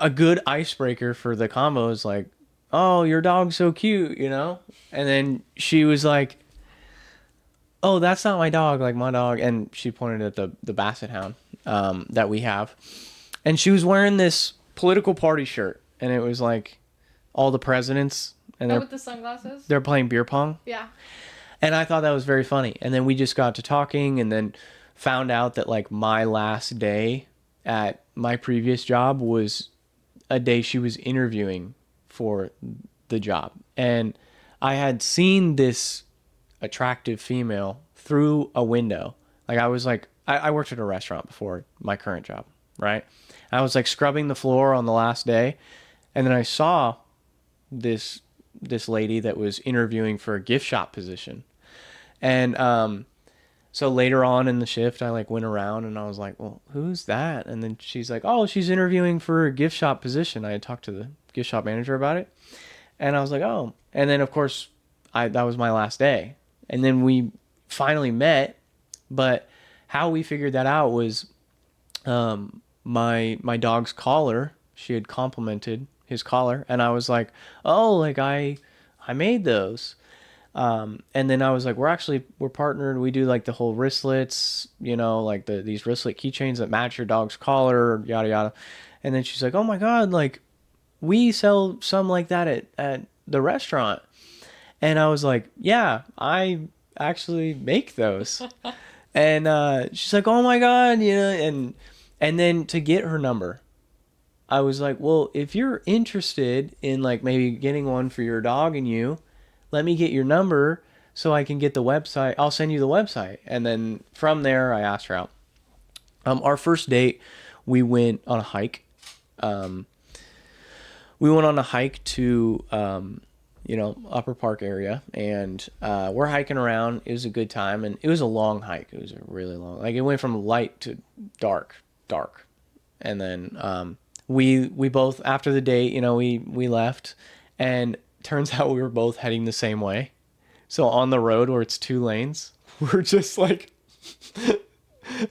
a good icebreaker for the combo is like, oh, your dog's so cute, And then she was like, oh, that's not my dog, like my dog. And she pointed at the Basset Hound that we have. And she was wearing this political party shirt. And it was like all the presidents. And with the sunglasses? They're playing beer pong. Yeah. And I thought that was very funny. And then we just got to talking, and then found out that like my last day at my previous job was a day she was interviewing for the job. And I had seen this attractive female through a window. Like I was like, I worked at a restaurant before my current job, right? I was like scrubbing the floor on the last day, and then I saw this lady that was interviewing for a gift shop position. And so later on in the shift, I like went around and I was like, well, who's that? And then she's like, oh, she's interviewing for a gift shop position. I had talked to the gift shop manager about it. And I was like, oh. And then of course that was my last day. And then we finally met, but how we figured that out was my dog's collar. She had complimented his collar, and I was like, oh, like I made those. And then I was like, we're partnered. We do like the whole wristlets, like these wristlet keychains that match your dog's collar, yada, yada. And then she's like, oh my God, like we sell some like that at the restaurant. And I was like, yeah, I actually make those. And she's like, oh my God, and then to get her number, I was like, well, if you're interested in like maybe getting one for your dog and let me get your number so I can get the website. I'll send you the website. And then from there, I asked her out. Our first date, we went on a hike. Um, we went on a hike to, Upper Park area, and we're hiking around. It was a good time, and it was a long hike. It was a really long, like it went from light to dark, and then we both after the date, we left, and turns out we were both heading the same way. So on the road where it's 2 lanes, we're just like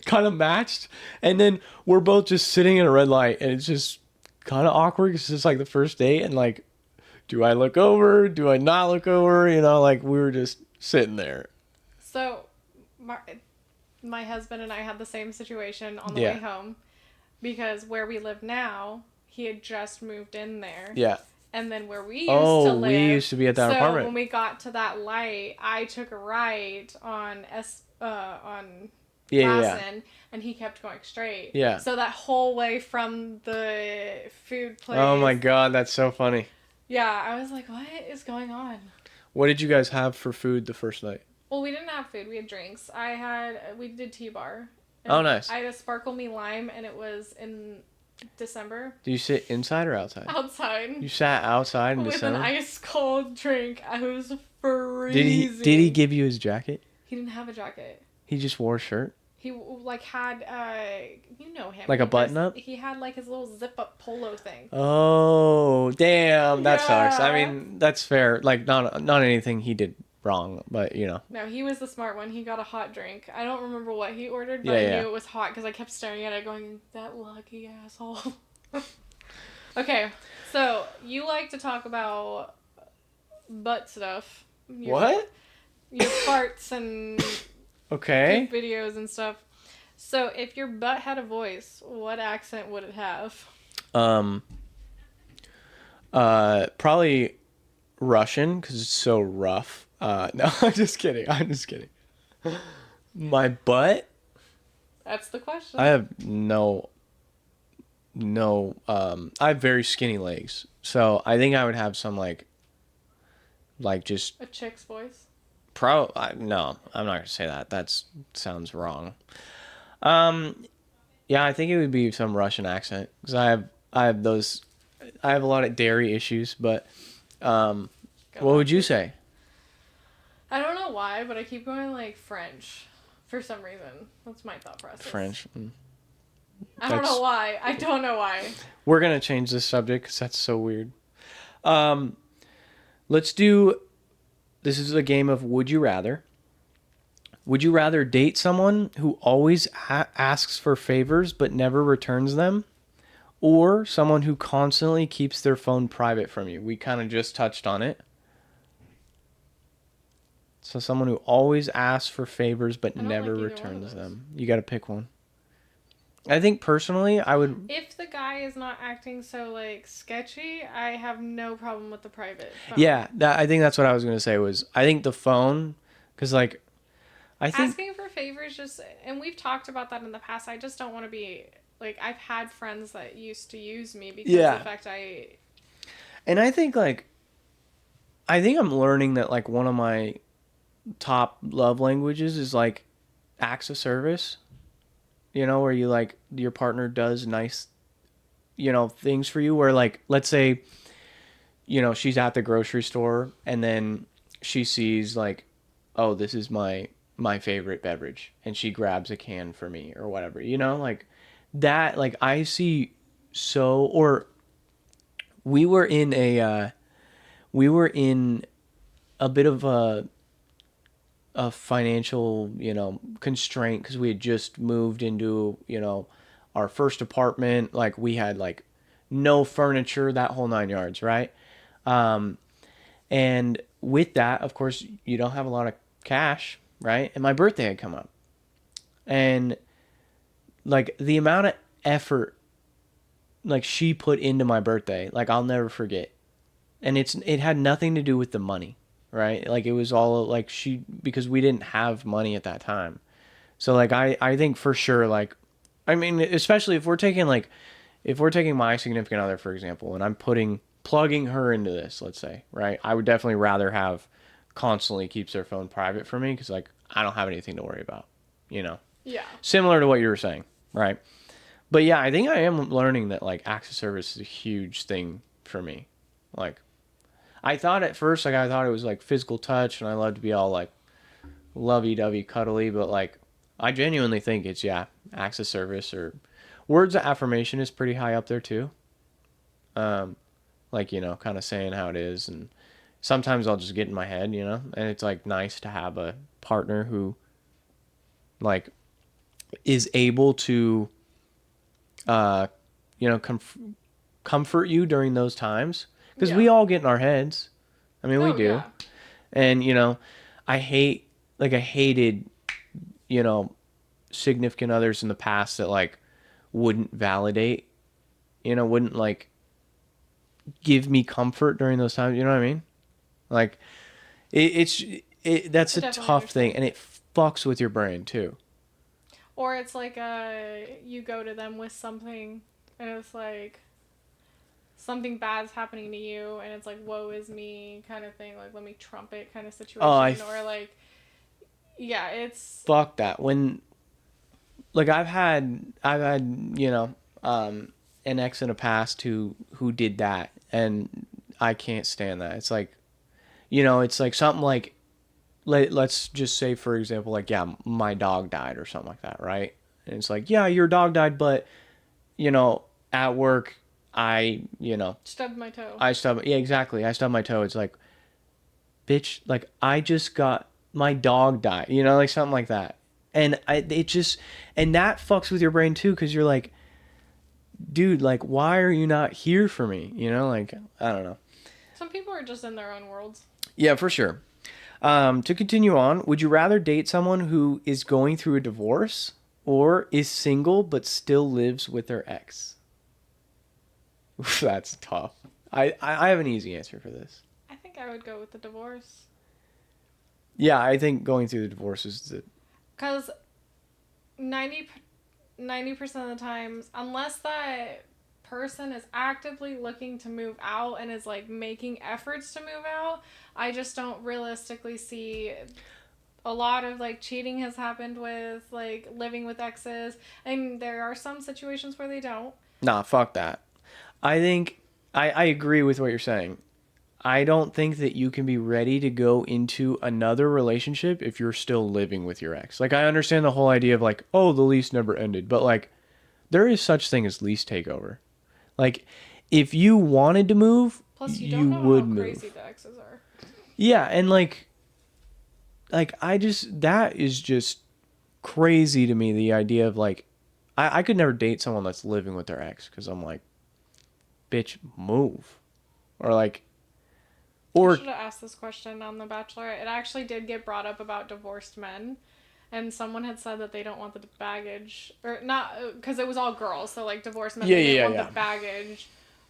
kind of matched, and then we're both just sitting in a red light, and it's just kind of awkward. It's just like the first date, and like, do I look over? Do I not look over? Like we were just sitting there. So, my husband and I had the same situation on the Yeah. way home, because where we live now, he had just moved in there. Yeah. And then where we used to live. We used to be at that apartment. So when we got to that light, I took a right on Lassen, and he kept going straight. Yeah. So that whole way from the food place. Oh my God, that's so funny. Yeah, I was like, what is going on? What did you guys have for food the first night? Well, we didn't have food. We had drinks. We did T-bar. Oh, nice. I had a Sparkle Me Lime, and it was in December. Did you sit inside or outside? Outside. You sat outside in with December? With an ice cold drink. I was freezing. Did he give you his jacket? He didn't have a jacket. He just wore a shirt? He had you know him. Like a button up? He had like his little zip up polo thing. Oh, damn, that sucks. I mean, that's fair. Like not anything he did wrong, but No, he was the smart one. He got a hot drink. I don't remember what he ordered, but Yeah, I knew it was hot because I kept staring at it going, that lucky asshole. Okay, so you like to talk about butt stuff. What? Your farts and okay. poop videos and stuff. So if your butt had a voice, what accent would it have? Probably Russian because it's so rough. No, I'm just kidding. My butt? That's the question. I have I have very skinny legs. So I think I would have some like just a chick's voice. No, I'm not gonna say that. That sounds wrong. Yeah, I think it would be some Russian accent because I have a lot of dairy issues. But what would you say? I don't know why, but I keep going like French for some reason. That's my thought process. French. I don't know why. I don't know why. We're gonna change this subject because that's so weird. Let's do. This is a game of Would You Rather. Would you rather date someone who always asks for favors but never returns them? Or someone who constantly keeps their phone private from you? We kind of just touched on it. So someone who always asks for favors but never returns them. You got to pick one. I think personally, I would... If the guy is not acting so, like, sketchy, I have no problem with the private phone. Yeah, I think that's what I was going to say was... I think the phone... Because, like... Asking for favors just... And we've talked about that in the past. I just don't want to be... Like, I've had friends that used to use me because of the fact And I think, like... I think I'm learning that, like, one of my top love languages is, like, acts of service. Where you, like, your partner does nice, things for you. Where, like, let's say, she's at the grocery store and then she sees, like, oh, this is my favorite beverage. And she grabs a can for me or whatever, like that, like, I see so, or we were in a bit of a financial, constraint because we had just moved into, our first apartment. Like we had like no furniture, that whole 9 yards, right? And with that, of course, you don't have a lot of cash, right? And my birthday had come up. And like the amount of effort like she put into my birthday, like I'll never forget. And it had nothing to do with the money. Right? Like it was all like because we didn't have money at that time. So like I think for sure, like, I mean, especially if we're taking my significant other, for example, and I'm plugging her into this, let's say, right? I would definitely rather have constantly keeps their phone private for me because like I don't have anything to worry about, you know. Yeah. Similar to what you were saying, right? But yeah, I think I am learning that like acts of service is a huge thing for me. Like I thought at first, like I thought it was like physical touch, and I love to be all like lovey-dovey, cuddly, but like I genuinely think it's acts of service or words of affirmation is pretty high up there too. Um, like kind of saying how it is, and sometimes I'll just get in my head, and it's like nice to have a partner who like is able to uh, comfort you during those times because Yeah. we all get in our heads. I mean, we Oh do, yeah. and I hated you know significant others in the past that like wouldn't validate, wouldn't like give me comfort during those times. You know what I mean? Like that's I a definitely tough thing, understand. and it fucks with your brain too. Or it's like you go to them with something and it's like something bad's happening to you and it's like woe is me kind of thing, like let me trumpet kind of Oh, situation, or like yeah, it's fuck that. When like I've had an ex in the past who did that, and I can't stand that. It's like it's like something like let's just say for example like yeah my dog died or something like that, right? And it's like yeah your dog died, but at work I stubbed my toe. I stubbed yeah exactly I stubbed my toe. It's like bitch like I just got my dog died, like something like that. And it just and that fucks with your brain too because you're like dude like why are you not here for me, like I don't know. Some people are just in their own worlds. Yeah, for sure. To continue on, would you rather date someone who is going through a divorce or is single but still lives with their ex? That's tough. I have an easy answer for this. I think I would go with the divorce. Yeah, I think going through the divorce is the. Because 90, 90% of the times, unless that person is actively looking to move out and is like making efforts to move out, I just don't realistically see a lot of like cheating has happened with like living with exes, and there are some situations where they don't. Nah, fuck that. I think I agree with what you're saying. I don't think that you can be ready to go into another relationship if you're still living with your ex. Like I understand the whole idea of like, oh, the lease never ended, but like there is such thing as lease takeover. Like if you wanted to move, Plus, you don't you know how would crazy move. the exes are. Yeah, and like I just that is just crazy to me the idea of like I could never date someone that's living with their ex because I'm like, bitch, move. Or like I or should have asked this question on The Bachelor. It actually did get brought up about divorced men, and someone had said that they don't want the baggage, or not, because it was all girls, so like divorced men, yeah, they didn't yeah, want the yeah. baggage.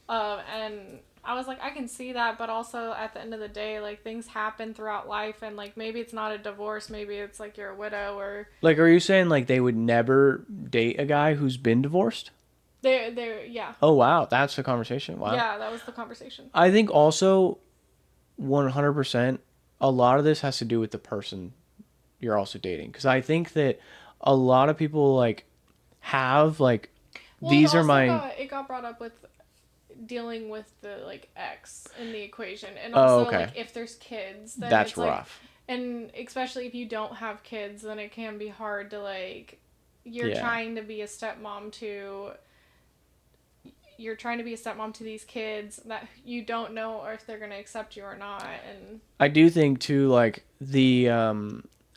And I was like, I can see that, but also at the end of the day, like things happen throughout life, and like maybe it's not a divorce, maybe it's like you're a widow, or Like, are you saying like they would never date a guy who's been divorced? yeah. Oh wow, that's the conversation. Wow. Yeah, that was the conversation. I think also 100% a lot of this has to do with the person you're also dating because I think that a lot of people like have like Well, it these are also my got brought up with dealing with the like ex in the equation, and oh also like okay if there's kids, then that's it's like, rough and especially if you don't have kids, then it can be hard to like you're yeah trying to be a stepmom to you're trying to be a stepmom to these kids that you don't know if they're going to accept you or not. And I do think too like the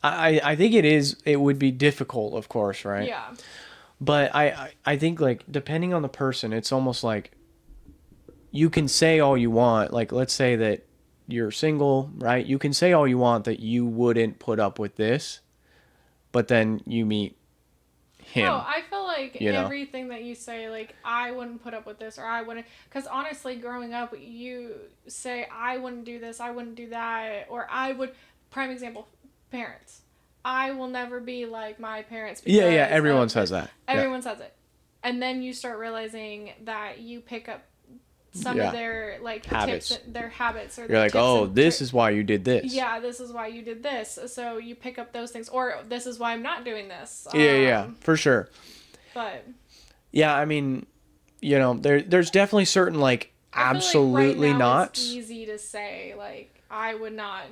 I think it would be difficult of course right yeah. but I think like depending on the person it's almost like you can say all you want. Like, let's say that you're single, right? You can say all you want that you wouldn't put up with this, but then you meet Oh, him, I feel like you know? everything that you say, like, I wouldn't put up with this, or I wouldn't. Because honestly, growing up, you say, I wouldn't do this, I wouldn't do that, or I would. Prime example, parents. I will never be like my parents Yeah, yeah, because everyone of says this. that. Yeah. Everyone says it. And then you start realizing that you pick up some of their like Habits. tips, their habits, or You're their like, tips oh, and this is why you did this. yeah, this is why you did this. So you pick up those things, or this is why I'm not doing this. Yeah, for sure. But Yeah, I mean, there's definitely certain like I feel like right absolutely now not. it's easy to say like I would not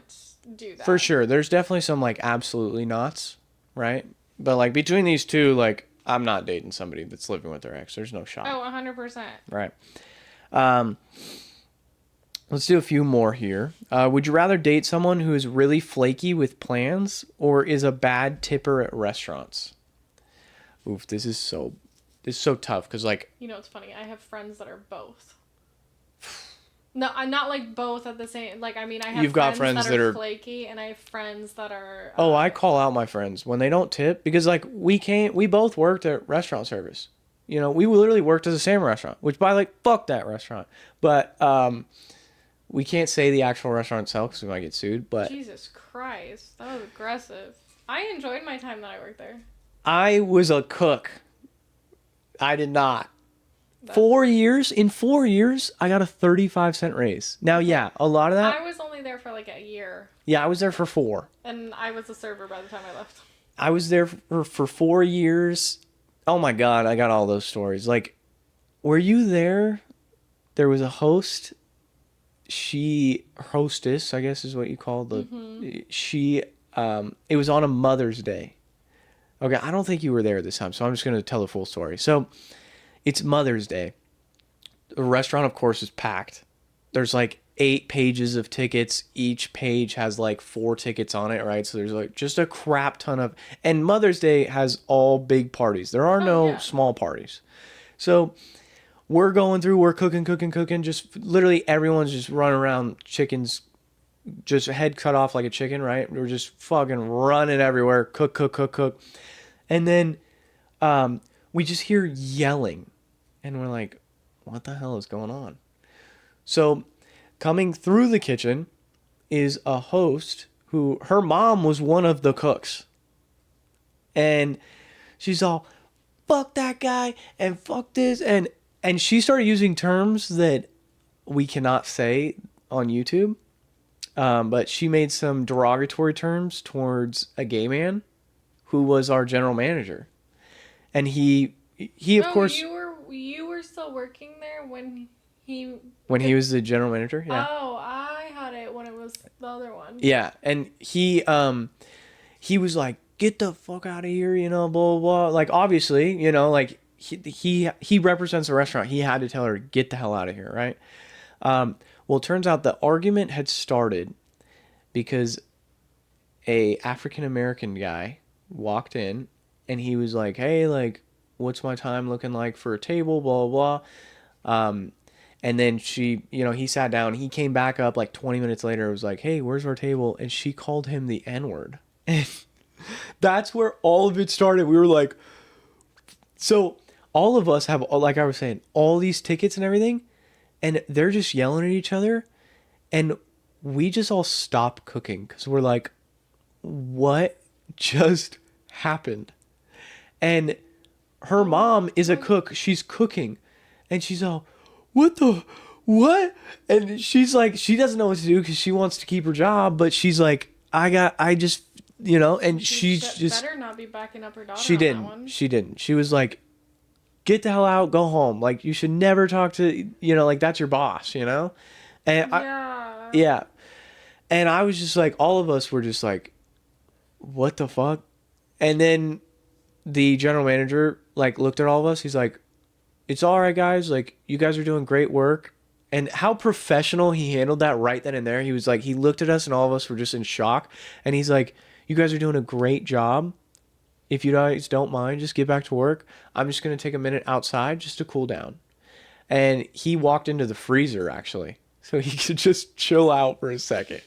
do that. For sure, there's definitely some like absolutely nots, right? But like between these two, like I'm not dating somebody that's living with their ex. There's no shot. Oh, 100%. Right. Let's do a few more here. Would you rather date someone who is really flaky with plans or is a bad tipper at restaurants? Oof, this is so tough because like You know, it's funny. I have friends that are both. No, I'm not like both at the same. Like, I mean, I have You've got friends that are flaky, and I have friends that are. Oh, I call out my friends when they don't tip because like we both worked at restaurant service. We literally worked at the same restaurant, which by like fuck that restaurant. But we can't say the actual restaurant itself because we might get sued. But Jesus Christ, that was aggressive. I enjoyed my time that I worked there. I was a cook. I did not. 4 years? In 4 years, I got a 35-cent raise. Now, yeah, a lot of that. I was only there for like a year. Yeah, I was there for 4. And I was a server by the time I left. I was there for 4 years. Oh my God, I got all those stories. Like, were you there? There was a host. Hostess, I guess is what you call the. Mm-hmm. It was on a Mother's Day. Okay, I don't think you were there this time, so I'm just going to tell the full story. So, it's Mother's Day. The restaurant, of course, is packed. There's like 8 pages of tickets. Each page has like 4 tickets on it, right? So there's like just a crap ton of... And Mother's Day has all big parties. There are no small parties. So we're going through, we're cooking. Just literally everyone's just running around, chickens, just head cut off like a chicken, right? We're just fucking running everywhere. Cook. And then we just hear yelling. And we're like, what the hell is going on? So coming through the kitchen is a host who, her mom was one of the cooks. And she's all, fuck that guy and fuck this. And she started using terms that we cannot say on YouTube. But she made some derogatory terms towards a gay man who was our general manager. And he of course... You were still working there when he... When he was the general manager? Yeah. Oh, I had it when it was the other one. Yeah, and he was like, get the fuck out of here, blah, blah, blah. Like, obviously, like, he represents the restaurant. He had to tell her, get the hell out of here, right? Well, it turns out the argument had started because a African-American guy walked in, and he was like, hey, like, what's my time looking like for a table, blah, blah, blah. And then he sat down. He came back up like 20 minutes later. It was like, hey, where's our table? And she called him the N-word. And that's where all of it started. We were like, so all of us have, like I was saying, all these tickets and everything. And they're just yelling at each other. And we just all stopped cooking because we're like, what just happened? And her mom is a cook. She's cooking. And she's all, what? And she's like, she doesn't know what to do because she wants to keep her job. But she's like, and she's just... better not be backing up her daughter She on didn't. that one. She didn't. She was like, get the hell out, go home. Like, you should never talk to, like, that's your boss, And yeah. And I was just like, all of us were just like, what the fuck? And then the general manager, like, looked at all of us. He's like, it's all right, guys. Like, you guys are doing great work. And how professional he handled that right then and there. He was like, he looked at us and all of us were just in shock. And he's like, you guys are doing a great job. If you guys don't mind, just get back to work. I'm just going to take a minute outside just to cool down. And he walked into the freezer, actually. So he could just chill out for a second.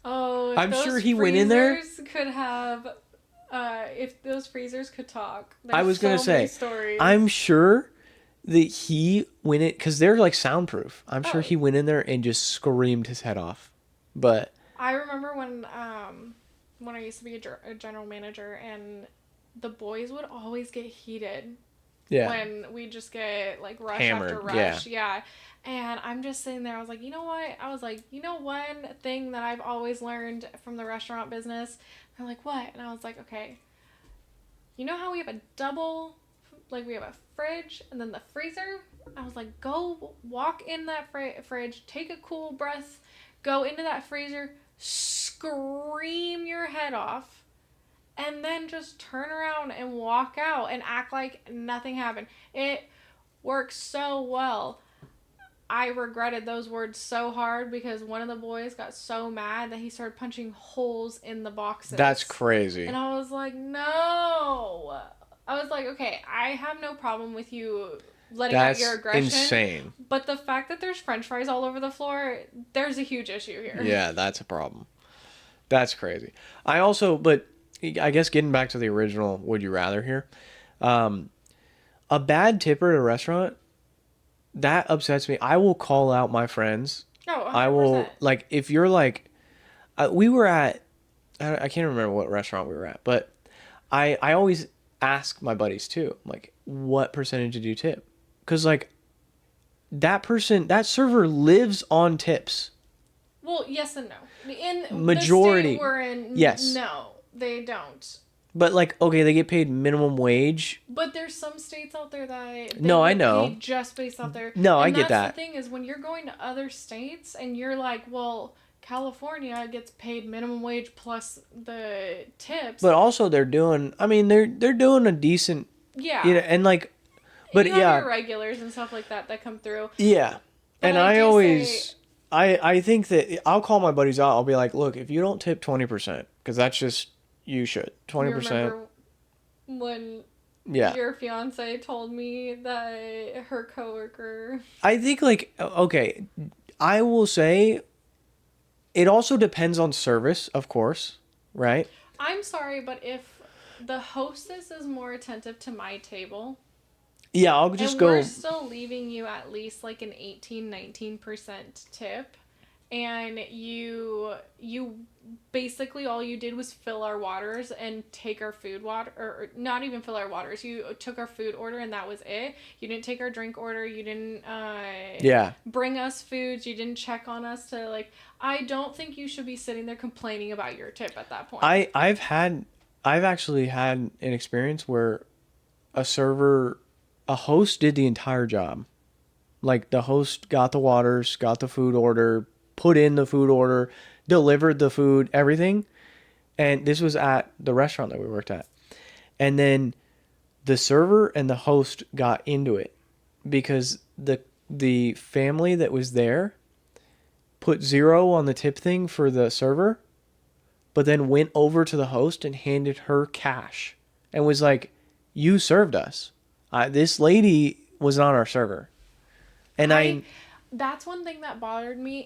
Oh, I'm sure he went in there. Could have... if those freezers could talk, I was going to say, stories. I'm sure that he went in, because they're like soundproof. I'm sure he went in there and just screamed his head off. But I remember when I used to be a general manager, and the boys would always get heated Yeah. when we just get like rush Hammered, after rush. Yeah. And I'm just sitting there. I was like, you know what? I was like, you know, one thing that I've always learned from the restaurant business. They're like, what? And I was like, okay, you know how we have a double, like we have a fridge and then the freezer? I was like, go walk in that fridge, take a cool breath, go into that freezer, scream your head off, and then just turn around and walk out and act like nothing happened. It works so well. I regretted those words so hard because one of the boys got so mad that he started punching holes in the boxes. That's crazy. And I was like, no. I was like, okay, I have no problem with you letting out your aggression. That's insane. But the fact that there's french fries all over the floor, there's a huge issue here. Yeah, that's a problem. That's crazy. But I guess getting back to the original Would You Rather here, a bad tipper at a restaurant, that upsets me. I will call out my friends. Oh, 100%. I will, like, if you're like, we were at, I can't remember what restaurant we were at, but I always ask my buddies too, like, what percentage did you tip? Because, like, that server lives on tips. Well, yes and no. In Majority. the state we're in, yes. No, they don't. But, like, okay, they get paid minimum wage. But there's some states out there that no, I know, paid just based out there. No, and I get that. That's the thing is when you're going to other states and you're like, well, California gets paid minimum wage plus the tips. But also they're doing. I mean, they're doing a decent. Yeah. You know, and like, but you have your regulars and stuff like that come through. Yeah, and I always. I think that I'll call my buddies out. I'll be like, look, if you don't tip 20%, because that's just. You should 20%. When yeah, your fiance told me that her coworker. I think like okay, I will say. It also depends on service, of course, right? I'm sorry, but if the hostess is more attentive to my table. Yeah, I'll just and go. We're still leaving you at least like an 18-19% tip. And you basically all you did was fill our waters and take our food water, or not even fill our waters. You took our food order and that was it. You didn't take our drink order. You didn't bring us foods. You didn't check on us to like. I don't think you should be sitting there complaining about your tip at that point. I've actually had an experience where a host did the entire job. Like the host got the waters, got the food order, put in the food order, delivered the food, everything. And this was at the restaurant that we worked at. And then the server and the host got into it because the family that was there put 0 on the tip thing for the server, but then went over to the host and handed her cash and was like, you served us. This lady was not our server. And that's one thing that bothered me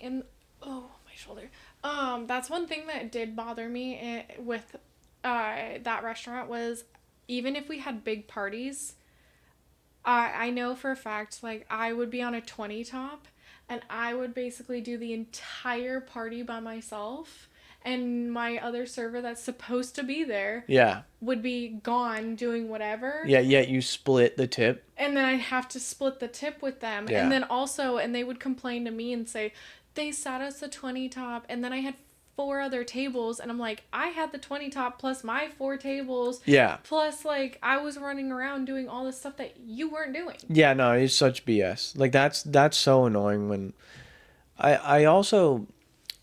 my shoulder. That's one thing that did bother me with that restaurant was even if we had big parties, I know for a fact, like, I would be on a 20 top and I would basically do the entire party by myself. And my other server that's supposed to be there would be gone doing whatever. Yeah, yet you split the tip. And then I'd have to split the tip with them. Yeah. And then also, and they would complain to me and say, they sat us a 20 top. And then I had 4 other tables. And I'm like, I had the 20 top plus my 4 tables. Yeah. Plus, like, I was running around doing all the stuff that you weren't doing. Yeah, no, it's such BS. Like, that's so annoying when...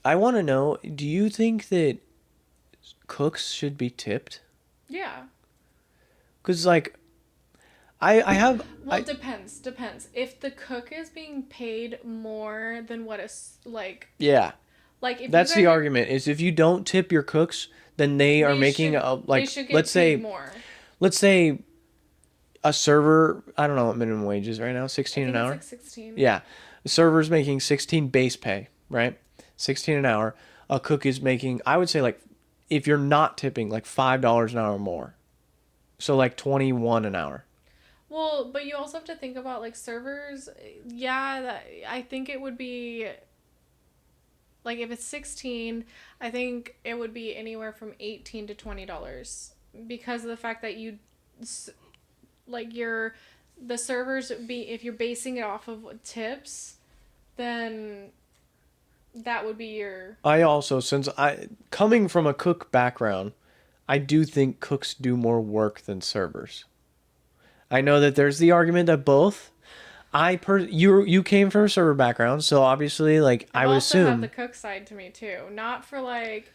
I want to know, do you think that cooks should be tipped? Yeah. Because, like, I have... Well, it depends. If the cook is being paid more than what is, like... Yeah. Like, if that's the argument, is if you don't tip your cooks, then they are making, they should get paid more. Let's say a server, I don't know what minimum wage is right now, 16 an hour? It's like 16. Yeah. The server's making 16 base pay, right? 16 an hour. A cook is making, I would say, like, if you're not tipping, like $5 an hour more. So like 21 an hour. Well, but you also have to think about like servers. Yeah, I think it would be like if it's 16, I think it would be anywhere from $18 to $20 because of the fact that you like the servers be, if you're basing it off of tips, then that would be your. I also, since I coming from a cook background, I do think cooks do more work than servers. I know that there's the argument that both. You came from a server background, so obviously, like I've I would also have the assume, cook side to me too. Not for like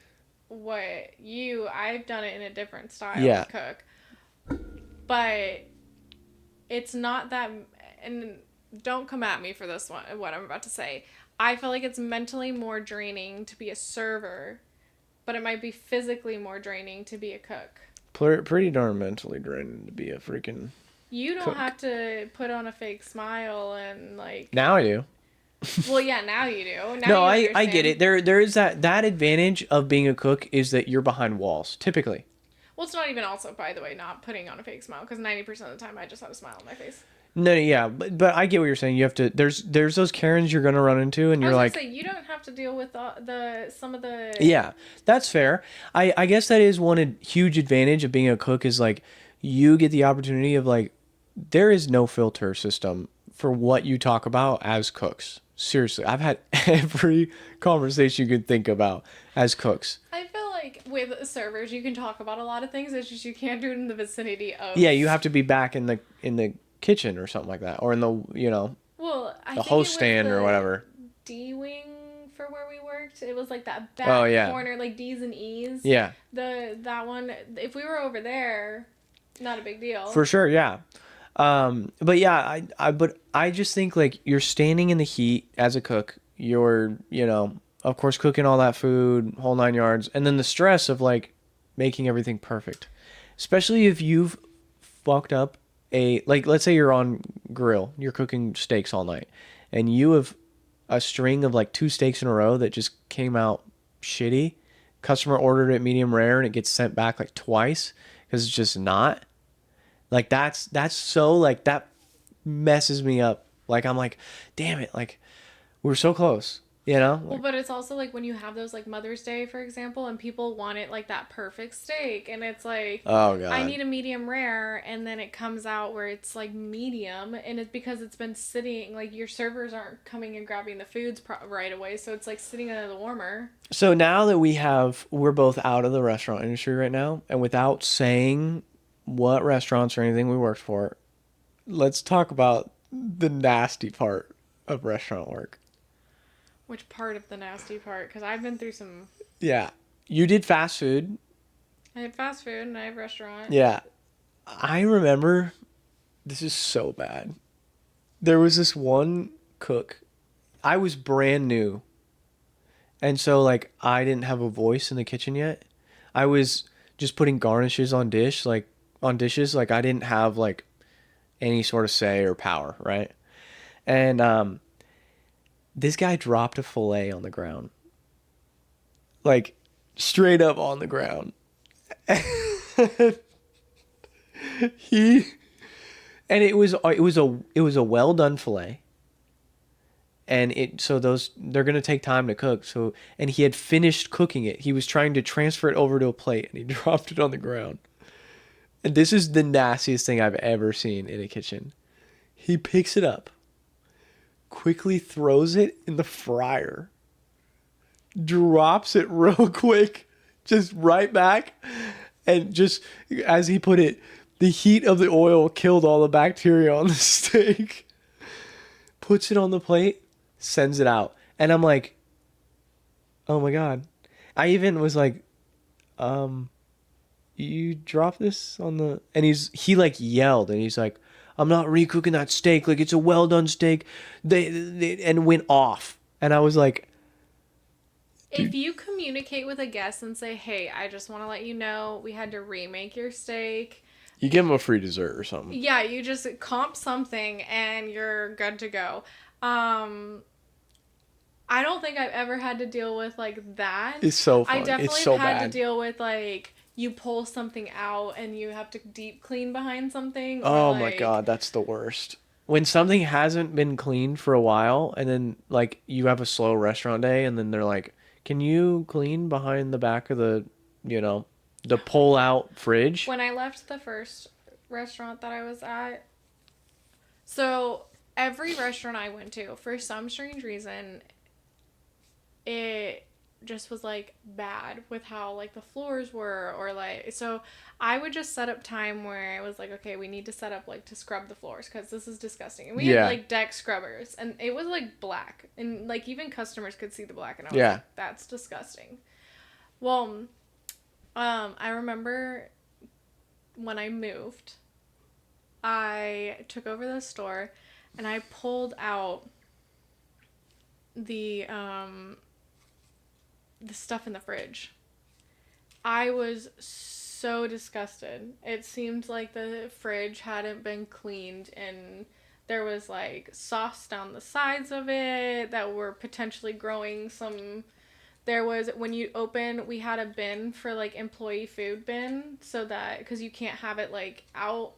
what you. I've done it in a different style yeah. of cook, but it's not that. And don't come at me for this one. What I'm about to say. I feel like it's mentally more draining to be a server, but it might be physically more draining to be a cook. Pretty darn mentally draining to be a freaking You don't cook. have to put on a fake smile and like. Now I do. Well, yeah, now you do. Now No, you I get understand. it. There is that advantage of being a cook is that you're behind walls typically. Well, it's not even also, by the way, not putting on a fake smile because 90% of the time I just have a smile on my face. No, yeah, but I get what you're saying. You have to. There's those Karens you're gonna run into, and I you're was gonna like, say you don't have to deal with the some of the. yeah, that's fair. I guess that is one huge advantage of being a cook is like you get the opportunity of like there is no filter system for what you talk about as cooks. Seriously, I've had every conversation you could think about as cooks. I feel like with servers you can talk about a lot of things. It's just you can't do it in the vicinity of. Yeah, you have to be back in the kitchen or something like that, or in the Well, I the think it host was stand or the whatever. D wing for where we worked. It was like that Oh back yeah, corner, like D's and E's. yeah, That one. If we were over there, not a big deal. for sure, yeah. But yeah, but I just think like you're standing in the heat as a cook. You're of course cooking all that food, whole 9 yards, and then the stress of like making everything perfect, especially if you've fucked up like let's say you're on grill, you're cooking steaks all night, and you have a string of like two steaks in a row that just came out shitty. Customer ordered it medium rare and it gets sent back like twice because it's just not. Like that's so like that messes me up. Like I'm like, damn it, like we're so close, you know? Well, Like, but it's also like when you have those like Mother's Day, for example, and people want it like that perfect steak, and it's like, oh I god. need a medium rare, and then it comes out where it's like medium, and it's because it's been sitting, like your servers aren't coming and grabbing the foods right away, so it's like sitting under the warmer. So now that we're both out of the restaurant industry right now, and without saying what restaurants or anything we worked for, let's talk about the nasty part of restaurant work. Which part of the nasty part? Because I've been through some. Yeah. You did fast food. I had fast food and I have restaurant. Yeah. I remember this is so bad. There was this one cook. I was brand new. And so like I didn't have a voice in the kitchen yet. I was just putting garnishes on dishes. Like I didn't have like any sort of say or power, right? And this guy dropped a fillet on the ground. Like straight up on the ground. he it was a well done fillet. And they're gonna take time to cook. So and he had finished cooking it. He was trying to transfer it over to a plate and he dropped it on the ground. And this is the nastiest thing I've ever seen in a kitchen. He picks it up, quickly throws it in the fryer, drops it real quick, just right back, and just as he put it, the heat of the oil killed all the bacteria on the steak. Puts it on the plate, sends it out. And I'm like, oh my God. I even was like, you drop this on the, and he like yelled and he's like, I'm not recooking that steak. Like it's a well done steak. And went off. And I was like, If dude, you communicate with a guest and say, hey, I just want to let you know we had to remake your steak. you give him a free dessert or something. Yeah, you just comp something and you're good to go. I don't think I've ever had to deal with like that. It's so I fun. It's definitely so have had to bad. deal with like you pull something out and you have to deep clean behind something or Oh my like God, that's the worst. When something hasn't been cleaned for a while and then like you have a slow restaurant day and then they're like, "Can you clean behind the back of you know, the pull out fridge?" when I left the first restaurant that I was at, So every restaurant I went to, for some strange reason, it just was like bad with how like the floors were, or like, so I would just set up time where it was like, okay, we need to set up like to scrub the floors because this is disgusting, and we had Yeah. like deck scrubbers and it was like black, and like even customers could see the black, and I was Yeah. like, that's disgusting. Well, I remember when I moved, I took over the store and I pulled out the um the stuff in the fridge. I was so disgusted. It seemed like the fridge hadn't been cleaned, and there was like sauce down the sides of it that were potentially growing some. There was, when you open, we had a bin for like employee food bin, so that because you can't have it like out.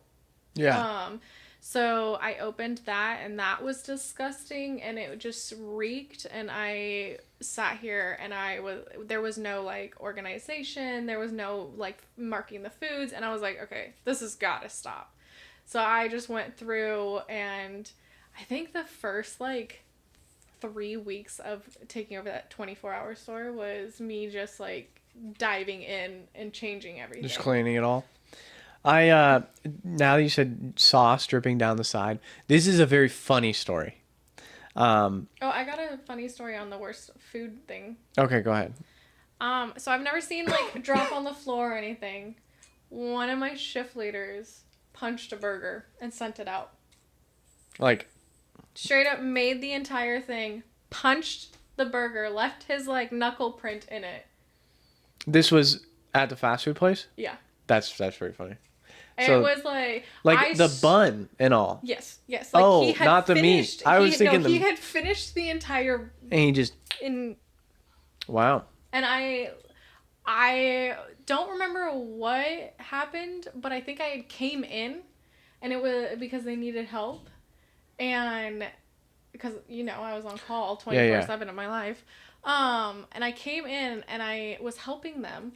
Yeah. um so I opened that, and that was disgusting, and it just reeked, and I sat here, and there was no like organization, there was no like marking the foods, and I was like, okay, this has got to stop. So I just went through, and I think the first like 3 weeks of taking over that 24-hour store was me just like diving in and changing everything. Just cleaning it all. I now that you said sauce dripping down the side, this is a very funny story. Oh, I got a funny story on the worst food thing. Okay, go ahead. So I've never seen like drop on the floor or anything. One of my shift leaders punched a burger and sent it out. Like, Straight up made the entire thing, punched the burger, left his like knuckle print in it. this was at the fast food place? Yeah. That's very funny. And So, it was like the bun and all. Yes, yes. Like Oh, he had not the meat. finished, I was thinking he had finished the entire And he just, in. wow. And I don't remember what happened, but I think I came in, and it was because they needed help, and because I was on call 24/7 of my life, and I came in and I was helping them,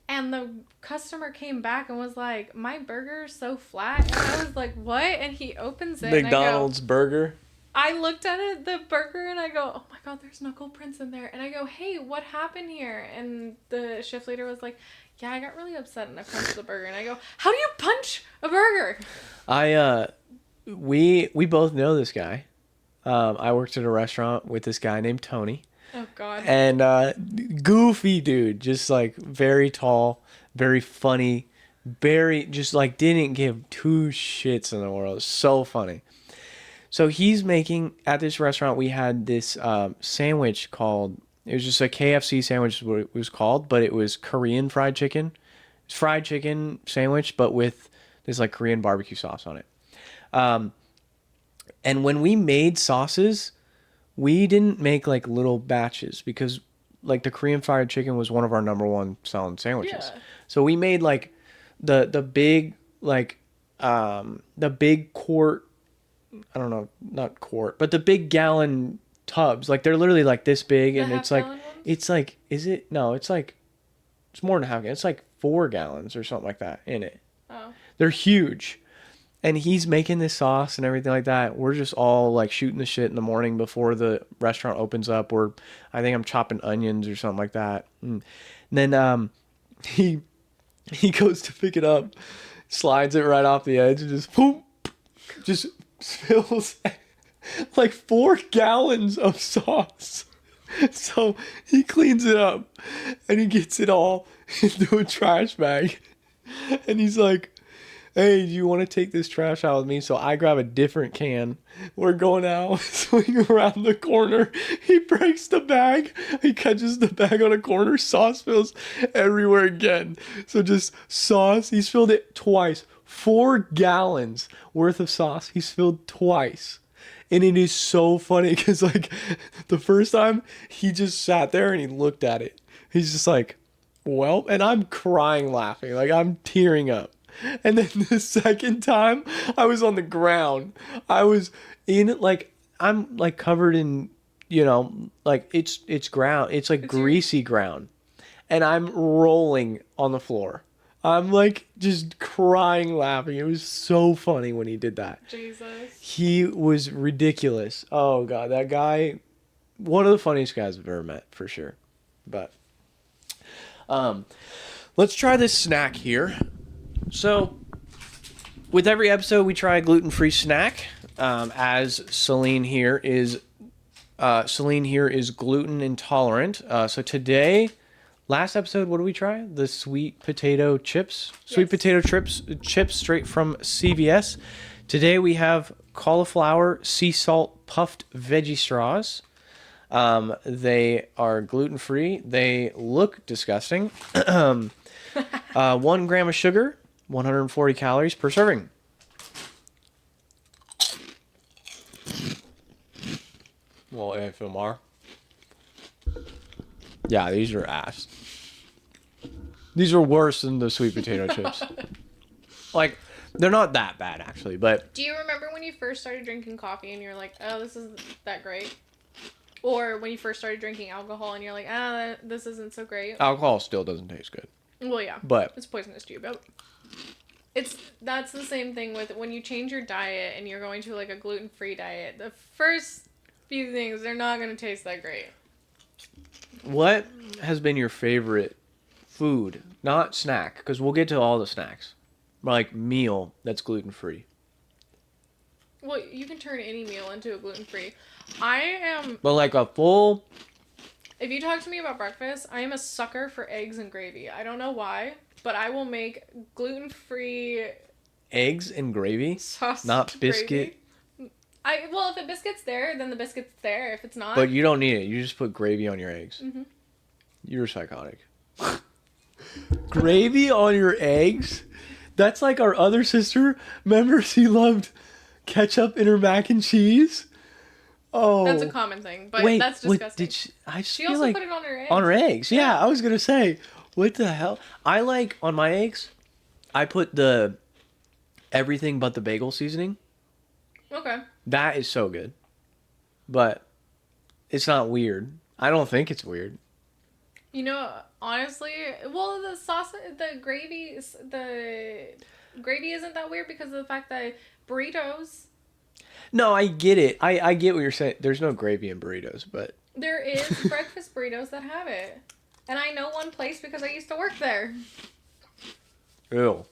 and the customer came back and was like, "My burger's so flat," and I was like, "What?" And he opens it. McDonald's burger. I looked at it, the burger, and I go, "Oh my god, there's knuckle prints in there." And I go, "Hey, what happened here?" And the shift leader was like, "Yeah, I got really upset and I punched the burger." And I go, "How do you punch a burger?" We both know this guy. I worked at a restaurant with this guy named Tony. Oh god. And goofy dude, just like very tall, very funny, very just like didn't give two shits in the world. So funny. So he's making at this restaurant. We had this sandwich called. It was just a KFC sandwich, is what it was called, but it was Korean fried chicken. It's fried chicken sandwich, but with this like Korean barbecue sauce on it. And when we made sauces, we didn't make like little batches because like the Korean fried chicken was one of our number one selling sandwiches. Yeah. So we made like the big like the big quart, I don't know, not quart, but the big gallon tubs. Like they're literally like this big, and it's like is it no, it's like it's more than a half gallon. It's like 4 gallons or something like that in it. Oh. They're huge. And he's making this sauce and everything like that. We're just all like shooting the shit in the morning before the restaurant opens up. Or I think I'm chopping onions or something like that. And then he goes to pick it up, slides it right off the edge, and just boom, just spills like 4 gallons of sauce. So he cleans it up and he gets it all into a trash bag. And he's like, "Hey, do you want to take this trash out with me?" So I grab a different can. We're going out, swing around the corner. He breaks the bag. He catches the bag on a corner. Sauce spills everywhere again. So just sauce. He spilled it twice. 4 gallons worth of sauce. He spilled twice. And it is so funny because like the first time he just sat there and he looked at it. He's just like, well, and I'm crying laughing. Like I'm tearing up. And then the second time, I was on the ground. I was in like I'm like covered in, like it's ground. It's like greasy ground, and I'm rolling on the floor. I'm like just crying laughing. It was so funny when he did that. Jesus. He was ridiculous. Oh god, that guy, one of the funniest guys I've ever met for sure. But let's try this snack here. So with every episode we try a gluten-free snack. As Celine here is gluten intolerant. So today, last episode, what did we try? The sweet potato chips. Sweet Yes. potato chips straight from CVS. Today we have cauliflower sea salt puffed veggie straws. They are gluten free. They look disgusting. 1 gram of sugar, 140 calories per serving. Well, AFMR. Yeah, these are ass. These are worse than the sweet potato chips. Like, they're not that bad actually, but Do you remember when you first started drinking coffee and you're like, oh, this isn't that great? Or when you first started drinking alcohol and you're like, this isn't so great? alcohol still doesn't taste good. Well, yeah. But It's poisonous to you, but that's the same thing with when you change your diet and you're going to like a gluten-free diet. The first few things, they're not going to taste that great. what has been your favorite food, not snack, because we'll get to all the snacks, but like meal that's gluten free? Well, you can turn any meal into a gluten-free. I am, But like a full if you talk to me about breakfast, I am a sucker for eggs and gravy. I don't know why, but I will make gluten-free eggs and gravy, sausage not biscuit. gravy. Well, if the biscuit's there, then the biscuit's there. If it's not, But you don't need it. You just put gravy on your eggs. Mm-hmm. You're psychotic. Gravy on your eggs? That's like our other sister. Remember, she loved ketchup in her mac and cheese. Oh, that's a common thing, but wait, that's what disgusting. did she? I just She feel also like put it on her eggs. on her eggs. Yeah, I was gonna say, what the hell? I like on my eggs. I put the everything but the bagel seasoning. Okay. That is so good, but it's not weird. I don't think it's weird. You know, honestly, well, the gravy isn't that weird because of the fact that burritos, No, I get it. I get what you're saying. There's no gravy in burritos, but there is breakfast burritos that have it. And I know one place because I used to work there. ew.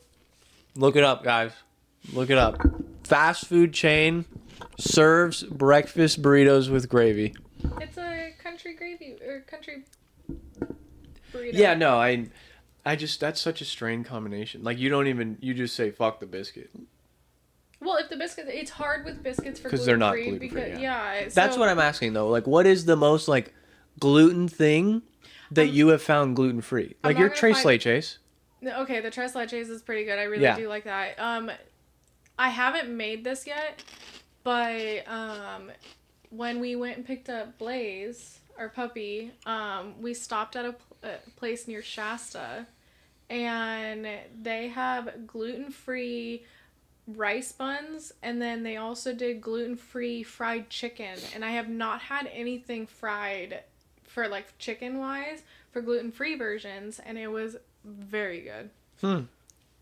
Look it up, guys. Look it up. Fast food chain serves breakfast burritos with gravy. It's a country gravy or country burrito. Yeah, no, I just that's such a strange combination. Like you just say fuck the biscuit. Well, if the biscuit, it's hard with biscuits for Because they're not gluten-free gluten-free, yeah. That's what I'm asking though. Like, what is the most like gluten thing that you have found gluten free? I'm Like not your gonna tres find- leches. Okay, the tres leches is pretty good. I really Yeah. do like that. I haven't made this yet, but when we went and picked up Blaze, our puppy, we stopped at a place near Shasta, and they have gluten-free rice buns, and then they also did gluten-free fried chicken, and I have not had anything fried for like chicken wise for gluten-free versions, and it was very good.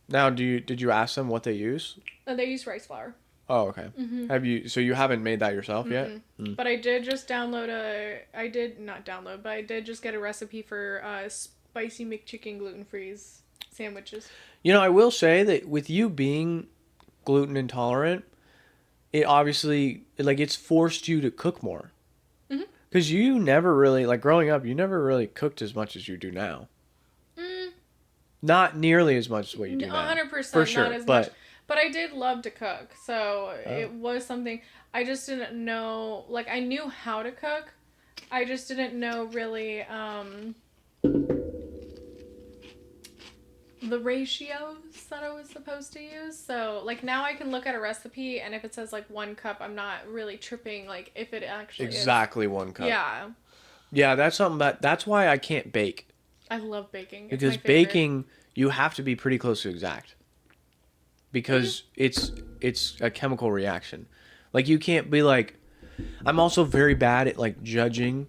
Now, did you ask them what they use? They use rice flour. Oh, okay. So you haven't made that yourself yet? But I did just I did not download, but I did just get a recipe for spicy McChicken gluten-free sandwiches. You know, I will say that with you being gluten intolerant, it obviously like it's forced you to cook more. Because you never really like growing up, you never really cooked as much as you do now. Not nearly as much as what you do now. 100%, For sure, not as but much. But I did love to cook, so it was something I just didn't know. Like I knew how to cook, I just didn't know really the ratios that I was supposed to use. So like now I can look at a recipe, and if it says like 1 cup, I'm not really tripping like if it actually exactly is. 1 cup. Yeah. Yeah, that's something that's why I can't bake. I love baking. It's Because my favorite. baking, you have to be pretty close to exact. Because it's a chemical reaction. Like you can't be like, I'm also very bad at like judging.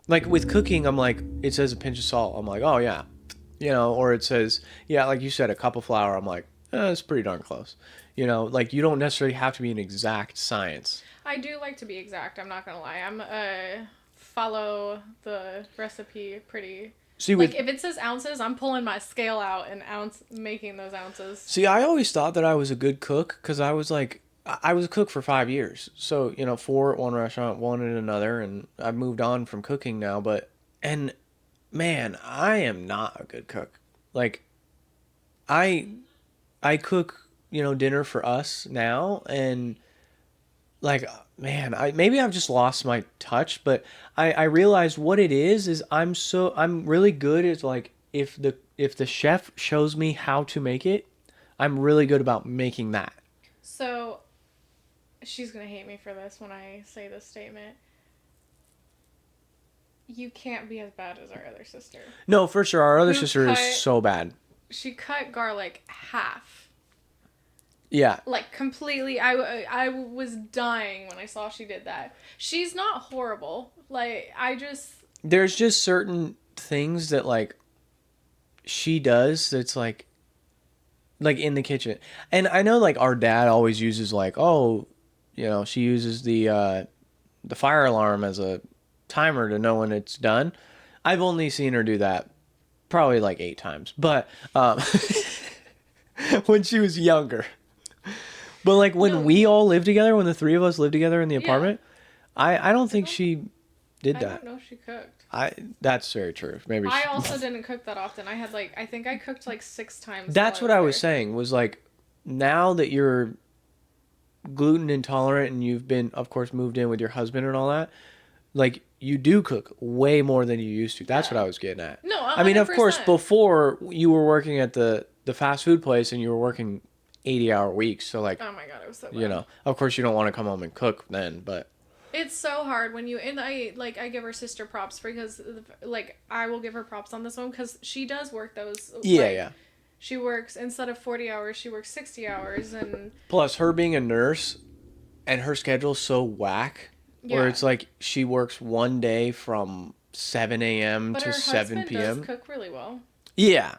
Like with cooking, I'm like, it says a pinch of salt. I'm like, oh yeah. you know, or it says, yeah, like you said, a cup of flour. I'm like, it's pretty darn close. You know, like you don't necessarily have to be an exact science. I do like to be exact. I'm not gonna lie. I'm follow the recipe pretty. See, Like with if it says ounces, I'm pulling my scale out and ounce making those ounces. see, I always thought that I was a good cook because I was like, I was a cook for 5 years. So you know, four at one restaurant, one at another, and I've moved on from cooking now. But and man, I am not a good cook. Like I I cook, you know, dinner for us now, and like man, I maybe I've just lost my touch, but I realized what it is I'm really good at like if the chef shows me how to make it, I'm really good about making that. So she's gonna hate me for this when I say this statement. You can't be as bad as our other sister. No, for sure, our other Who sister is cut- so bad. She cut garlic half. Yeah, Like completely. I was dying when I saw she did that. She's not horrible. Like I just there's just certain things that like she does that's like in the kitchen. And I know like our dad always uses like, oh, you know, she uses the fire alarm as a timer to know when it's done. I've only seen her do that probably like 8 times, but when she was younger. But like when No. we all lived together, when the three of us lived together in the Yeah. apartment, I don't think she did I that. don't know if she cooked. That's very true. Maybe I she, also didn't cook that often. I had like I think I cooked like 6 times. that's while what I was there. saying was like now that you're gluten intolerant and you've been of course moved in with your husband and all that, like you do cook way more than you used to. That's Yeah. what I was getting at. No, 100%. I mean, of course, before you were working at the fast food place and you were working 80-hour weeks, so like Oh my god, it was so bad. you know, of course you don't want to come home and cook then, but It's so hard when you and I give her sister props because like I will give her props on this one because she does work those. yeah, like, yeah. She works instead of 40 hours, she works 60 hours and Plus, her being a nurse and her schedule's so whack, where yeah. it's like she works one day from 7 a.m. But to her 7 husband p.m. does cook really well. Yeah.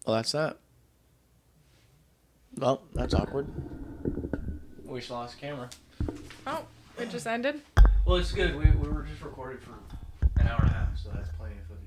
Well, that's that. Well, that's awkward. We just lost camera. Oh, it just ended. Well, it's good. We were just recorded for an hour and a half, so that's plenty of footage.